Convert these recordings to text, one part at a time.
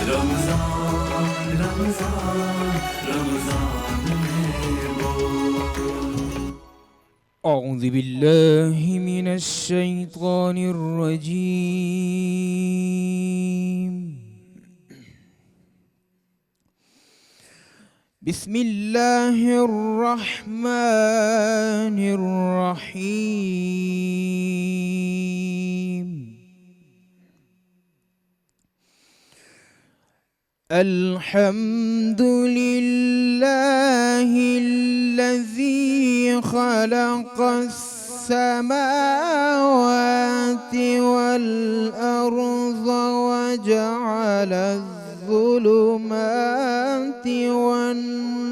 رمضان رمضان رمضان میں وہ اعوذ باللہ من الشیطان الرجیم بسم اللہ الرحمن الرحیم الحمد للہ الذی خلق السماوات والأرض وجعل الظلمات والنور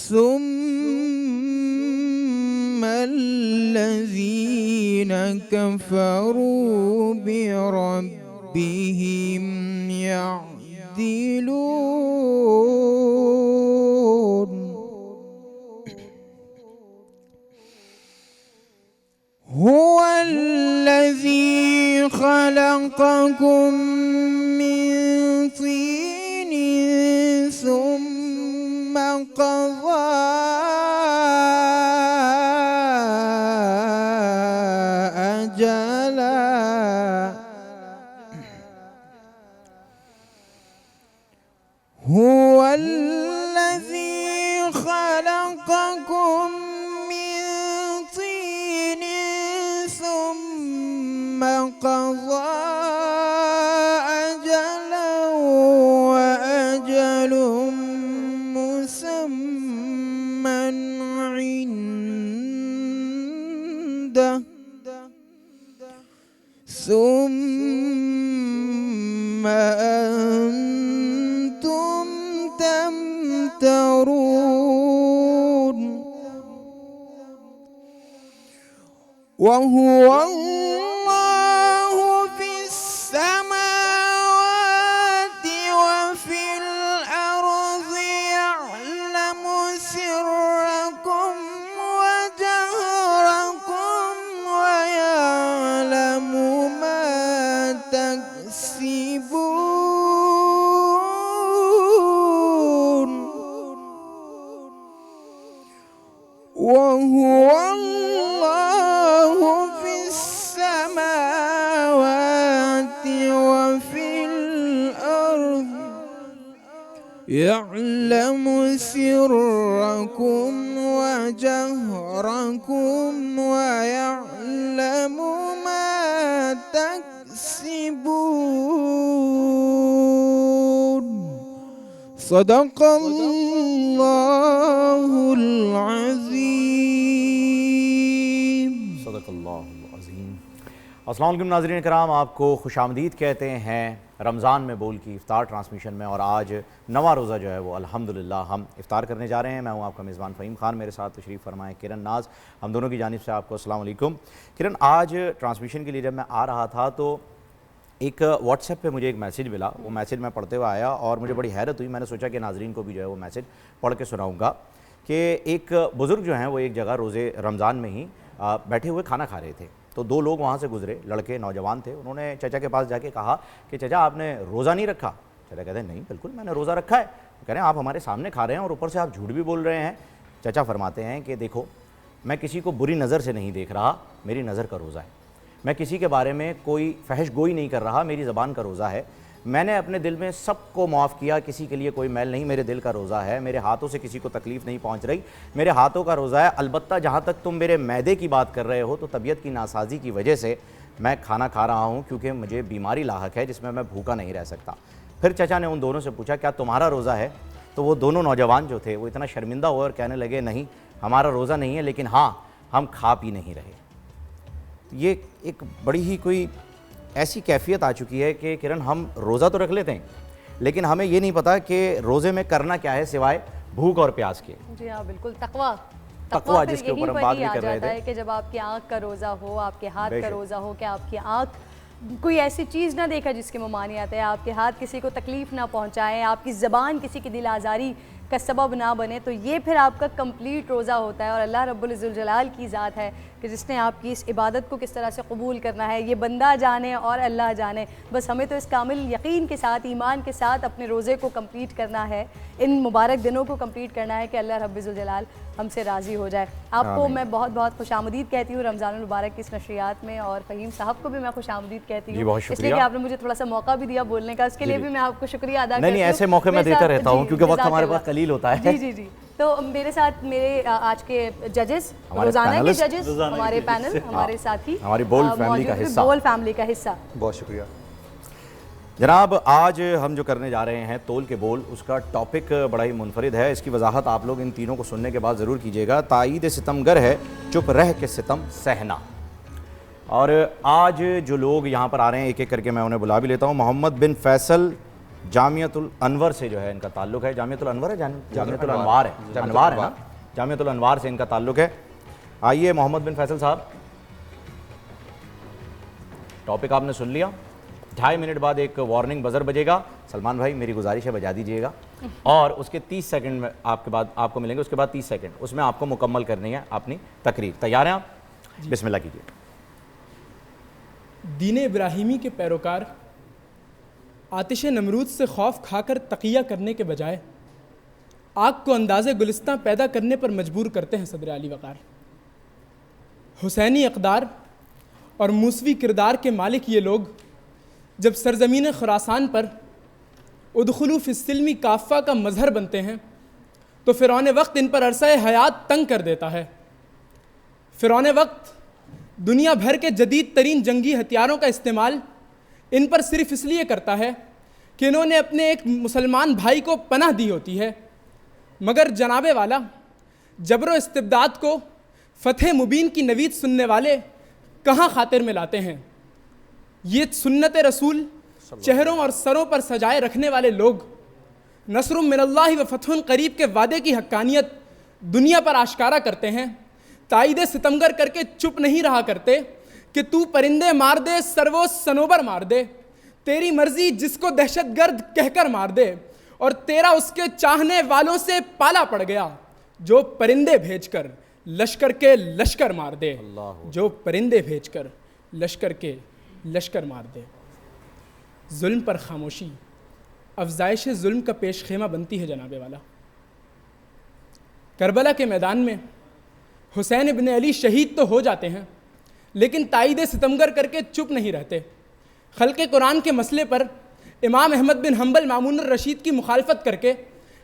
ثم الذين كفروا بربهم يعدلون هو الذي خلقكم من طين ثم قضى أجلا هو الذي خلقكم من طين ثم قضى أجلا وأجل مسمى عنده ثم أنتم تمترون وهو الله في السماوات وفي الأرض يعلم سركم وجهركم ويعلم ما تكسبون وهو الله في السماوات وفي الأرض يعلم سركم وجهركم ويعلم ما تكسبون صدق اللہ العظیم۔ صدق اللہ العظیم۔ السلام علیکم ناظرین کرام، آپ کو خوش آمدید کہتے ہیں رمضان میں بول کی افطار ٹرانسمیشن میں، اور آج نواں روزہ جو ہے وہ الحمدللہ ہم افطار کرنے جا رہے ہیں۔ میں ہوں آپ کا میزبان فہیم خان، میرے ساتھ تشریف فرمائے کرن ناز، ہم دونوں کی جانب سے آپ کو السلام علیکم۔ کرن، آج ٹرانسمیشن کے لیے جب میں آ رہا تھا تو ایک واٹس ایپ پہ مجھے ایک میسیج ملا، وہ میسیج میں پڑھتے ہوئے آیا اور مجھے بڑی حیرت ہوئی۔ میں نے سوچا کہ ناظرین کو بھی جو ہے وہ میسیج پڑھ کے سناؤں گا کہ ایک بزرگ جو ہیں وہ ایک جگہ روزے رمضان میں ہی بیٹھے ہوئے کھانا کھا رہے تھے، تو دو لوگ وہاں سے گزرے، لڑکے نوجوان تھے۔ انہوں نے چچا کے پاس جا کے کہا کہ چچا آپ نے روزہ نہیں رکھا؟ چچا کہتے ہیں نہیں بالکل میں نے روزہ رکھا ہے۔ کہہ رہے ہیں آپ ہمارے سامنے کھا رہے ہیں اور اوپر سے آپ جھوٹ بھی بول رہے ہیں۔ چچا فرماتے ہیں کہ دیکھو میں کسی کو بری نظر سے نہیں دیکھ رہا، میری نظر کا روزہ ہے۔ میں کسی کے بارے میں کوئی فحش گوئی نہیں کر رہا، میری زبان کا روزہ ہے۔ میں نے اپنے دل میں سب کو معاف کیا، کسی کے لیے کوئی میل نہیں، میرے دل کا روزہ ہے۔ میرے ہاتھوں سے کسی کو تکلیف نہیں پہنچ رہی، میرے ہاتھوں کا روزہ ہے۔ البتہ جہاں تک تم میرے معدے کی بات کر رہے ہو تو طبیعت کی ناسازی کی وجہ سے میں کھانا کھا رہا ہوں، کیونکہ مجھے بیماری لاحق ہے جس میں بھوکا نہیں رہ سکتا۔ پھر چچا نے ان دونوں سے پوچھا کیا تمہارا روزہ ہے؟ تو وہ دونوں نوجوان جو تھے وہ اتنا شرمندہ ہوئے اور کہنے لگے نہیں ہمارا روزہ نہیں ہے، لیکن ہاں ہم کھا پی نہیں رہے۔ یہ ایک بڑی ہی کوئی ایسی کیفیت آ چکی ہے کہ کرن ہم روزہ تو رکھ لیتے ہیں لیکن ہمیں یہ نہیں پتا کہ روزے میں کرنا کیا ہے سوائے بھوک اور پیاس کے۔ جی ہاں بالکل، تقویٰ جس کے اوپر ہم بات بھی کر رہے تھے کہ جب آپ کی آنکھ کا روزہ ہو، آپ کے ہاتھ کا روزہ ہو، کہ آپ کی آنکھ کوئی ایسی چیز نہ دیکھا جس کے ممانعت ہے، آپ کے ہاتھ کسی کو تکلیف نہ پہنچائیں، آپ کی زبان کسی کی دل آزاری کا سبب نہ بنے تو یہ پھر آپ کا کمپلیٹ روزہ ہوتا ہے. اور اللہ رب الجلال کی ذات ہے کہ جس نے آپ کی اس عبادت کو کس طرح سے قبول کرنا ہے یہ بندہ جانے اور اللہ جانے. بس ہمیں تو اس کامل یقین کے ساتھ ایمان کے ساتھ اپنے روزے کو کمپلیٹ کرنا ہے, ان مبارک دنوں کو کمپلیٹ کرنا ہے کہ اللہ رب الجلال ہم سے راضی ہو جائے. آپ کو میں بہت بہت خوش آمدید کہتی ہوں رمضان المبارک کی اس نشریات میں, اور فہیم صاحب کو بھی میں خوش آمدید کہتی ہوں اس لیے کہ آپ نے مجھے تھوڑا سا موقع بھی دیا بولنے کا, اس کے لیے بھی میں آپ کو شکریہ ادا کرتی ہوں. نہیں ایسے موقع میں دیتا رہتا ہوں کیونکہ وقت ہمارے پاس قلیل ہوتا ہے. جی. تو میرے ساتھ میرے آج کے ججز, روزانہ کے ججز, ہمارے پینل, ہمارے ساتھی, ہماری بولڈ فیملی کا حصہ. بہت شکریہ جناب. آج ہم جو کرنے جا رہے ہیں تول کے بول, اس کا ٹاپک بڑا ہی منفرد ہے. اس کی وضاحت آپ لوگ ان تینوں کو سننے کے بعد ضرور کیجیے گا. تائید ستمگر ہے چپ رہ کے ستم سہنا. اور آج جو لوگ یہاں پر آ رہے ہیں ایک ایک کر کے میں انہیں بلا بھی لیتا ہوں. محمد بن فیصل جامعۃ الانور سے جو ہے ان کا تعلق ہے. جامعۃ الانور ہے, جامعۃ الانوار ہے, انوار ہے نا, جامعۃ الانوار سے ان کا تعلق ہے. آئیے محمد بن فیصل صاحب, ٹاپک آپ نے سن لیا. 2.5 منٹ بعد ایک وارننگ بزر بجے گا. سلمان بھائی میری گزارش ہے بجا دیجئے گا, اور اس کے 30 سیکنڈ میں آپ کو ملیں گے. اس کے بعد 30 سیکنڈ اس میں آپ کو مکمل کرنی ہے اپنی تقریر. تیار ہیں آپ؟ بسم اللہ کیجیے. دین ابراہیمی کے پیروکار آتش نمرود سے خوف کھا کر تقیہ کرنے کے بجائے آگ کو انداز گلستاں پیدا کرنے پر مجبور کرتے ہیں صدر علی وقار. حسینی اقدار اور موسوی کردار کے مالک یہ لوگ جب سرزمین خراسان پر ادخلوا فی السلم کافہ کا مظہر بنتے ہیں تو فرعون وقت ان پر عرصہ حیات تنگ کر دیتا ہے. فرعون وقت دنیا بھر کے جدید ترین جنگی ہتھیاروں کا استعمال ان پر صرف اس لیے کرتا ہے کہ انہوں نے اپنے ایک مسلمان بھائی کو پناہ دی ہوتی ہے. مگر جناب والا جبر و استبداد کو فتح مبین کی نوید سننے والے کہاں خاطر میں لاتے ہیں. یہ سنت رسول چہروں اور سروں پر سجائے رکھنے والے لوگ نصر من اللہ و فتح قریب کے وعدے کی حقانیت دنیا پر آشکارا کرتے ہیں. تائید ستمگر کر کے چپ نہیں رہا کرتے کہ تو پرندے مار دے سرو سنوبر مار دے, تیری مرضی جس کو دہشت گرد کہہ کر مار دے, اور تیرا اس کے چاہنے والوں سے پالا پڑ گیا جو پرندے بھیج کر لشکر کے لشکر مار دے, جو پرندے بھیج کر لشکر کے لشکر مار دے. ظلم پر خاموشی افزائش ظلم کا پیش خیمہ بنتی ہے جناب والا. کربلا کے میدان میں حسین ابن علی شہید تو ہو جاتے ہیں لیکن تائید ستمگر کر کے چپ نہیں رہتے. خلق قرآن کے مسئلے پر امام احمد بن حنبل مامون الرشید کی مخالفت کر کے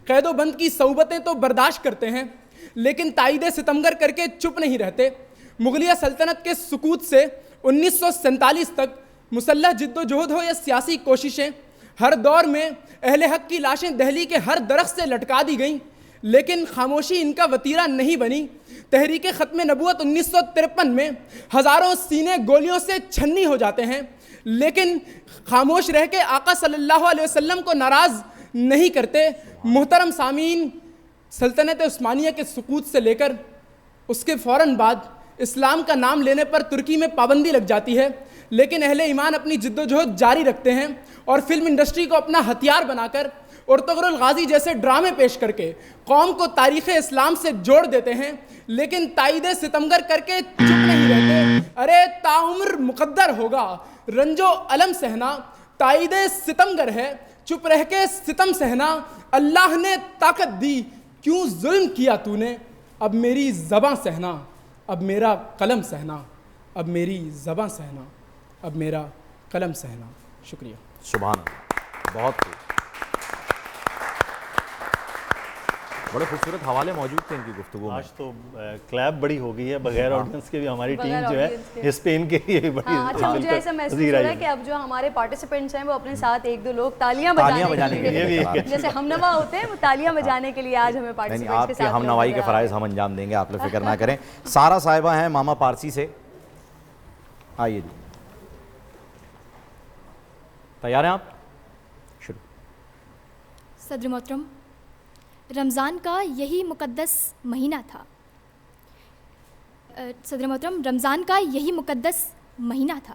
قید و بند کی صعوبتیں تو برداشت کرتے ہیں لیکن تائید ستمگر کر کے چپ نہیں رہتے. مغلیہ سلطنت کے سقوط سے 1947 تک مسلح جد و جہد ہو یا سیاسی کوششیں, ہر دور میں اہل حق کی لاشیں دہلی کے ہر درخت سے لٹکا دی گئیں لیکن خاموشی ان کا وتیرہ نہیں بنی. تحریک ختم نبوت 1953 میں ہزاروں سینے گولیوں سے چھنی ہو جاتے ہیں لیکن خاموش رہ کے آقا صلی اللہ علیہ وسلم کو ناراض نہیں کرتے. محترم سامعین, سلطنت عثمانیہ کے سقوط سے لے کر اس کے فوراً بعد اسلام کا نام لینے پر ترکی میں پابندی لگ جاتی ہے لیکن اہل ایمان اپنی جد و جہد جاری رکھتے ہیں اور فلم انڈسٹری کو اپنا ہتھیار بنا کر ارطغرل الغازی جیسے ڈرامے پیش کر کے قوم کو تاریخ اسلام سے جوڑ دیتے ہیں لیکن تائید ستمگر کر کے چپ نہیں رہتے. ارے تاعمر مقدر ہوگا رنج و علم سہنا, تائید ستمگر ہے چپ رہ کے ستم سہنا. اللہ نے طاقت دی کیوں ظلم کیا تو نے, اب میری زباں سہنا, اب میرا قلم سہنا, اب میری زباں سہنا, اب میرا قلم سہنا. شکریہ. سبحان اللہ, بہت خوب. بڑے خوبصورت حوالے موجود تھے ان کی گفتگو میں. آج تو کلیپ بڑی ہو گئی ہے بغیر آڈینس کے بھی. ہماری ٹیم جو ہے اس پہ ان کے لیے بھی بڑی. اچھا, مجھے ایسا محسوس ہو رہا ہے کہ اب جو ہمارے پارٹیسپینٹس ہیں وہ اپنے ساتھ ایک دو لوگ تالیاں بجانے کے لیے جیسے ہم نوا ہوتے ہیں وہ تالیاں بجانے کے لیے آج ہمیں پارٹیسپینٹس کے ساتھ. آپ کے ہم نوائی کے فرائض ہم انجام دیں گے, آپ لوگ فکر نہ کریں. سارا صاحبہ ہیں ماما پارسی سے, آئیے جی. تیار ہیں آپ؟ شروع. صدر محترم, رمضان کا یہی مقدس مہینہ تھا. صدر محترم, رمضان کا یہی مقدس مہینہ تھا.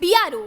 PRO,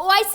OIC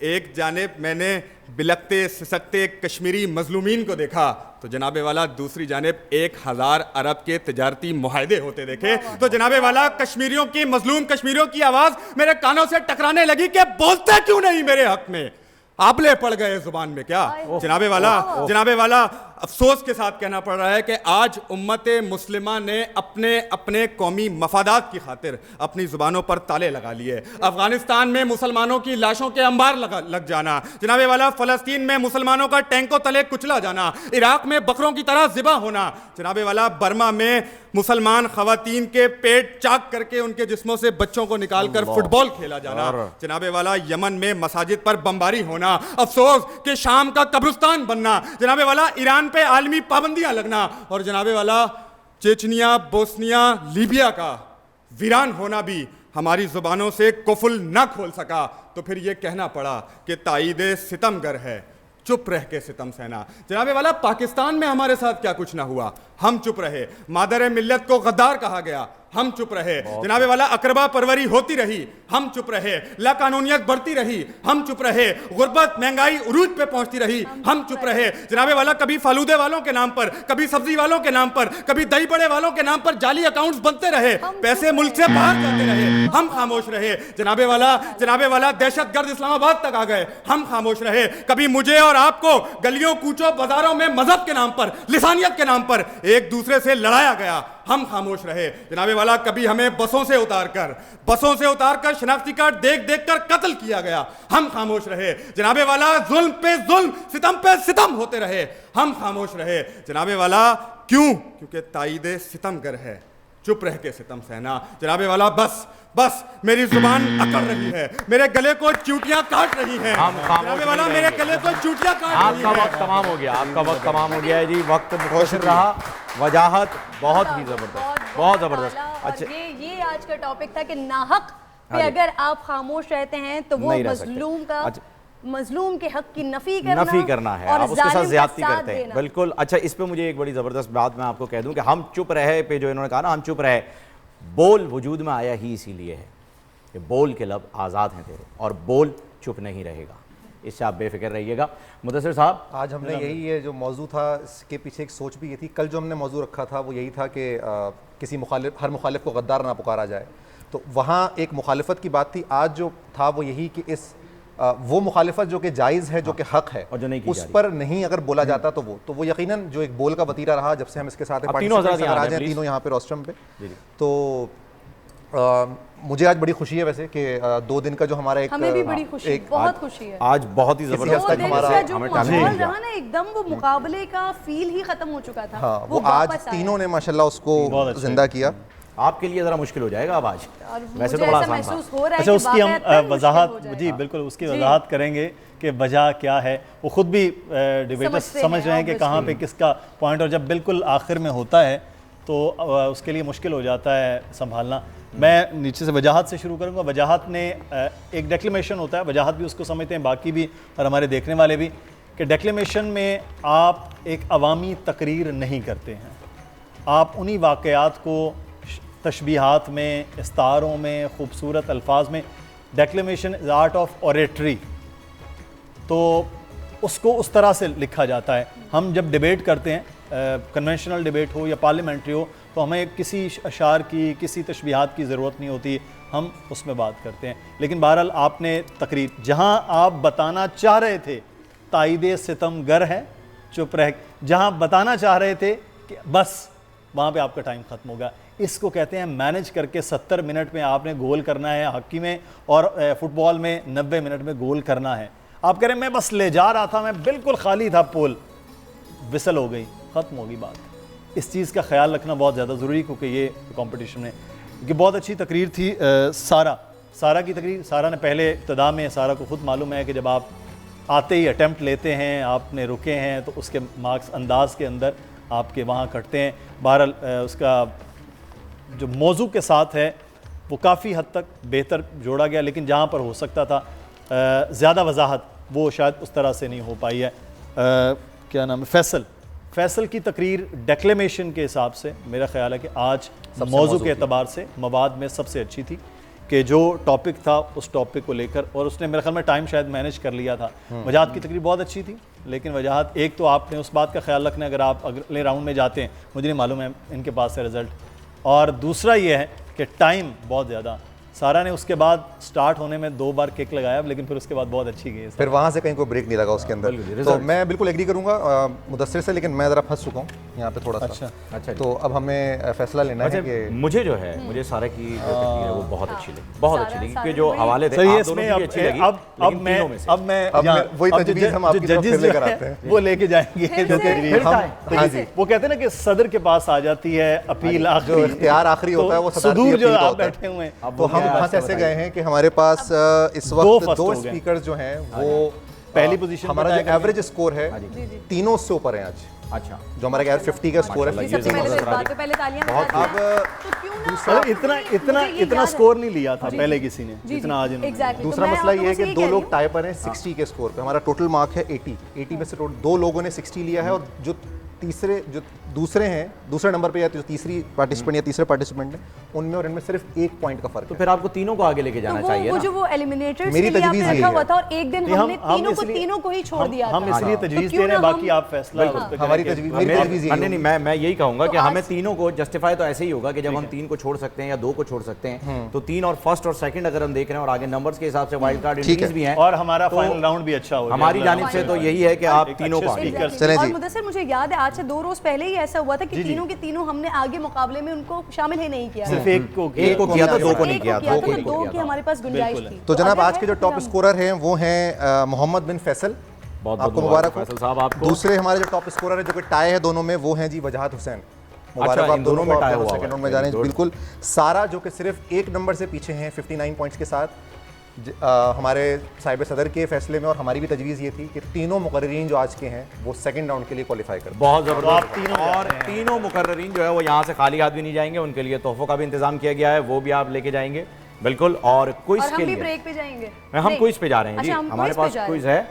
ایک جانب میں نے بلکتے سسکتے کشمیری مظلومین کو دیکھا تو جناب والا دوسری جانب 1000 ارب کے تجارتی معاہدے ہوتے دیکھے تو جناب والا کشمیریوں کی مظلوم کشمیریوں کی آواز میرے کانوں سے ٹکرانے لگی کہ بولتے کیوں نہیں میرے حق میں, آبلے پڑ گئے زبان میں کیا. جناب والا افسوس کے ساتھ کہنا پڑ رہا ہے کہ آج امت مسلمہ نے اپنے قومی مفادات کی خاطر اپنی زبانوں پر تالے لگا لیے. افغانستان میں مسلمانوں کی لاشوں کے انبار لگ جانا, جناب والا فلسطین میں مسلمانوں کا ٹینکوں تلے کچلا جانا, عراق میں بکروں کی طرح ذبح ہونا, جناب والا برما میں مسلمان خواتین کے پیٹ چاک کر کے ان کے جسموں سے بچوں کو نکال کر فٹ بال کھیلا جانا, جناب والا یمن میں مساجد پر بمباری ہونا, افسوس کہ شام کا قبرستان بننا, جناب والا ایران پہ عالمی پابندیاں لگنا, اور جناب والا چیچنیا, بوسنیا, لیبیا کا ویران ہونا بھی ہماری زبانوں سے قفل نہ کھول سکا. تو پھر یہ کہنا پڑا کہ تائید ستم گر ہے, چپ رہ کے ستم سہنا. جناب والا پاکستان میں ہمارے ساتھ کیا کچھ نہ ہوا, ہم چپ رہے. مادر ملت کو غدار کہا گیا, ہم چپ رہے. جناب والا اقربا پروری ہوتی رہی, ہم چپ رہے. لا قانونیت بڑھتی رہی, ہم چپ رہے. غربت مہنگائی عروج پہ پہنچتی رہی, ہم چپ رہے. جناب والا کبھی فالودے والوں کے نام پر, کبھی سبزی والوں کے نام پر, کبھی دہی بڑے والوں کے نام پر جعلی اکاؤنٹس بنتے رہے, پیسے ملک سے باہر جاتے رہے, ہم خاموش رہے. جناب والا دہشت گرد اسلام آباد تک آ گئے, ہم خاموش رہے. کبھی مجھے اور آپ کو گلیوں کوچوں بازاروں میں مذہب کے نام پر, لسانیت کے نام پر ایک دوسرے سے لڑایا گیا, ہم خاموش رہے. جناب والا کبھی ہمیں بسوں سے اتار کر شناختی کارڈ دیکھ کر قتل کیا گیا, ہم خاموش رہے. جناب والا ظلم پہ ظلم, ستم پہ ستم ہوتے رہے, ہم خاموش رہے. جناب والا کیوں؟ کیونکہ تائید ستم گر ہے, چپ رہ کے ستم سہنا. جناب والا بس میری زبان اکڑ رہی ہے, میرے گلے کو چوٹیاں کاٹ رہی ہیں. جناب والا میرے گلے کو چوٹیاں کاٹ رہی ہیں. آپ کا وقت تمام ہو گیا ہے جی, وقت مختصر رہا, وجاہت بہت ہی زبردست, بہت زبردست. اچھا, یہ آج کا ٹاپک تھا کہ ناحق پہ اگر آپ خاموش رہتے ہیں تو وہ مظلوم کے حق کی نفی کرنا ہے, آپ اس کے ساتھ زیادتی کرتے ہیں. بالکل. اچھا, اس پہ مجھے ایک بڑی زبردست بات میں آپ کو کہہ دوں کہ ہم چپ رہے پہ جو انہوں نے کہا نا, ہم چپ رہے, بول وجود میں آیا ہی اسی لیے ہے کہ بول کے لب آزاد ہیں تیرے, اور بول چپ نہیں رہے گا. اس سے آپ بے فکر رہیے گا. مدثر صاحب, آج ہم نے یہی جو موضوع تھا اس کے پیچھے ایک سوچ بھی یہ تھی. کل جو ہم نے موضوع رکھا تھا وہ یہی تھا کہ ہر مخالف کو غدار نہ پکارا جائے, تو وہاں ایک مخالفت کی بات تھی. آج جو تھا وہ یہی کہ وہ مخالفت جو کہ جائز ہے, جو کہ حق ہے, اس پر نہیں اگر بولا جاتا تو وہ یقیناً جو ایک بول کا وتیرہ رہا جب سے ہم اس کے ساتھ تینوں یہاں پہ روسٹرم پہ. تو مجھے آج بڑی خوشی ہے ویسے کہ 2 دن کا جو ہمارا ہمیں بھی بڑی خوشی, بہت خوشی ہے. آج بہت ہی زبردست ہمارا جو ماحول رہا نا, ایک دم وہ مقابلے کا فیل ہی ختم ہو چکا تھا. وہ آج تینوں نے ماشاءاللہ اس کو زندہ کیا. آپ کے لیے ذرا مشکل ہو جائے گا اب آج, ویسے تو بڑا آسان تھا. اچھا, اس کی ہم وضاحت, جی بالکل, اس کی وضاحت کریں گے کہ وجہ کیا ہے. وہ خود بھی ڈیبیٹرز سمجھ رہے ہیں کہ کہاں پہ کس کا پوائنٹ, اور جب بالکل آخر میں ہوتا ہے تو اس کے لیے مشکل ہو جاتا ہے سنبھالنا. میں نیچے سے وجاہت سے شروع کروں گا. وجاہت نے ایک ڈیکلیمیشن ہوتا ہے, وجاہت بھی اس کو سمجھتے ہیں, باقی بھی اور ہمارے دیکھنے والے بھی, کہ ڈیکلیمیشن میں آپ ایک عوامی تقریر نہیں کرتے ہیں, آپ انہی واقعات کو تشبیہات میں, استعاروں میں, خوبصورت الفاظ میں. ڈیکلیمیشن از آرٹ آف اوریٹری, تو اس کو اس طرح سے لکھا جاتا ہے. ہم جب ڈیبیٹ کرتے ہیں, کنونشنل ڈیبیٹ ہو یا پارلیمنٹری ہو, تو ہمیں کسی اشعار کی, کسی تشبیہات کی ضرورت نہیں ہوتی, ہم اس میں بات کرتے ہیں. لیکن بہرحال آپ نے تقریر, جہاں آپ بتانا چاہ رہے تھے تائید ستم گر ہے, چپ رہ, جہاں بتانا چاہ رہے تھے کہ بس, وہاں پہ آپ کا ٹائم ختم ہوگا. اس کو کہتے ہیں مینج کر کے 70 منٹ میں آپ نے گول کرنا ہے ہاکی میں, اور فٹ بال میں 90 منٹ میں گول کرنا ہے. آپ کہہ رہے ہیں میں بس لے جا رہا تھا, میں بالکل خالی تھا پول, وسل ہو گئی, ختم ہوگی بات. اس چیز کا خیال رکھنا بہت زیادہ ضروری, کیونکہ یہ کمپٹیشن ہے. کہ بہت اچھی تقریر تھی سارا کی تقریر. سارا نے پہلے ابتدا میں, سارا کو خود معلوم ہے کہ جب آپ آتے ہی اٹیمپٹ لیتے ہیں, آپ نے رکے ہیں, تو اس کے مارکس انداز کے اندر آپ کے وہاں کٹتے ہیں. بہرحال اس کا جو موضوع کے ساتھ ہے وہ کافی حد تک بہتر جوڑا گیا, لیکن جہاں پر ہو سکتا تھا زیادہ وضاحت, وہ شاید اس طرح سے نہیں ہو پائی ہے. کیا نام ہے, فیصل کی تقریر ڈیکلیمیشن کے حساب سے میرا خیال ہے کہ آج موضوع کے اعتبار سے مواد میں سب سے اچھی تھی, کہ جو ٹاپک تھا اس ٹاپک کو لے کر، اور اس نے میرے خیال میں ٹائم شاید مینیج کر لیا تھا. وجاہت کی تقریر بہت اچھی تھی، لیکن وجاہت ایک تو آپ نے اس بات کا خیال رکھنا ہے اگر آپ اگلے راؤنڈ میں جاتے ہیں، مجھے نہیں معلوم ہے ان کے پاس ہے رزلٹ، اور دوسرا یہ ہے کہ ٹائم بہت زیادہ. سارا نے اس کے بعد سٹارٹ ہونے میں 2 بار کک لگایا، لیکن پھر اس کے بعد بہت اچھی گئی. پھر وہاں سے کہیں کوئی بریک نہیں لگا اس کے اندر. تو میں بالکل ایگری کروں گا مدثر سے، لیکن میں ذرا پھنس چکا ہوں یہاں پہ تھوڑا سا. اچھا تو اب ہمیں فیصلہ لینا ہے کہ مجھے جو ہے مجھے سارا کی جو تقریر ہے وہ بہت اچھی لگی، بہت اچھی لگی، کیونکہ جو حوالے تھے صحیح ہے. آپ اس دونوں میں کی اچھی لگی. اب وہی تجویز ہم آپ کی طرف پھر لے کر آتے ہیں. وہ لے کے جائیں گے وہ کہتے ہیں نا کہ صدر کے پاس آ جاتی ہے اپیل، جو اختیار آخری ہوتا ہے وہ صدور جو آپ بیٹھے ہوئے ہیں. تو ہم وہاں سے ایسے گئے ہیں کہ ہمارے پاس اس وقت 2 اسپیکرز جو ہیں وہ پہلی پوزیشن، ہمارا جو ایوریج اسکور ہے تینوں اس سے اوپر ہیں آج. اچھا، جو ہمارا 50 کا اسکور ہے. اتنا اسکور نہیں لیا تھا پہلے کسی نے جتنا آج. دوسرا مسئلہ یہ ہے کہ 2 لوگ ٹائی پر ہیں 60 کے اسکور پہ. ہمارا ٹوٹل مارک ہے 80 میں سے 2 لوگوں نے 60 لیا ہے، اور جو دوسرے ہیں دوسرے نمبر پہ یا جو تیسری پارٹیسپینٹ یا تیسرے پارٹیسپینٹ ہیں ان میں اور ان میں صرف 1 پوائنٹ کا فرق ہے. تو پھر آپ کو تینوں کو آگے لے کے جانا چاہیے. وہ جو وہ ایلیمینیٹرز میری تجویز رکھا ہوا تھا، اور ایک دن ہم نے تینوں کو ہی چھوڑ دیا تھا. ہم اس لیے تجویز دے رہے ہیں، باقی آپ فیصلہ. ہماری تجویز نہیں، میں یہی کہوں گا کہ ہمیں تینوں کو جسٹیفائی تو ایسے ہی ہوگا کہ جب ہم 3 کو چھوڑ سکتے ہیں یا 2 کو چھوڑ سکتے ہیں، تو 3 اور فرسٹ اور سیکنڈ اگر ہم دیکھ رہے ہیں اور آگے نمبرز کے حساب سے وائلڈ کارڈ انٹریز بھی ہیں، اور ہمارا فائنل راؤنڈ بھی اچھا ہوگا. ہماری جانب سے تو یہی ہے کہ آپ تینوں کو آگے چلیں. اور مدثر مجھے یاد ہے آج سے 2 روز پہلے ہی ایسا ہوا تھا کہ تینوں کے تینوں ہم نے آگے مقابلے میں ان کو شامل ہی نہیں کیا، صرف ایک کو کیا تھا، 2 کو نہیں کیا تھا. 2 کی ہمارے پاس گنجائش تھی. تو جناب آج کے جو ٹاپ اسکورر ہیں وہ ہیں محمد بن فیصل، آپ کو مبارک ہو. فیصل صاحب آپ کو. دوسرے ہمارے جو ٹاپ اسکورر ہیں جو کہ ٹائی ہے دونوں میں، وہ ہیں جی وجاہت حسین. مبارک، آپ دونوں میں ٹائی ہوا سیکنڈ راؤنڈ میں جا رہے ہیں. بالکل. سارا جو کہ صرف 1 نمبر سے پیچھے ہیں 59 پوائنٹس کے ساتھ. ہمارے صاحب صدر کے فیصلے میں اور ہماری بھی تجویز یہ تھی کہ تینوں مقررین جو آج کے ہیں وہ سیکنڈ راؤنڈ کے لیے کوالیفائی کرتے ہیں. بہت زبردست. اور تینوں مقررین جو ہے وہ یہاں سے خالی ہاتھ بھی نہیں جائیں گے، ان کے لیے تحفوں کا بھی انتظام کیا گیا ہے، وہ بھی آپ لے کے جائیں گے. بالکل. اور کوئز کے لیے بریک پہ جائیں گے، ہم کوئز پہ جا رہے ہیں جی. ہمارے پاس کوئز ہے،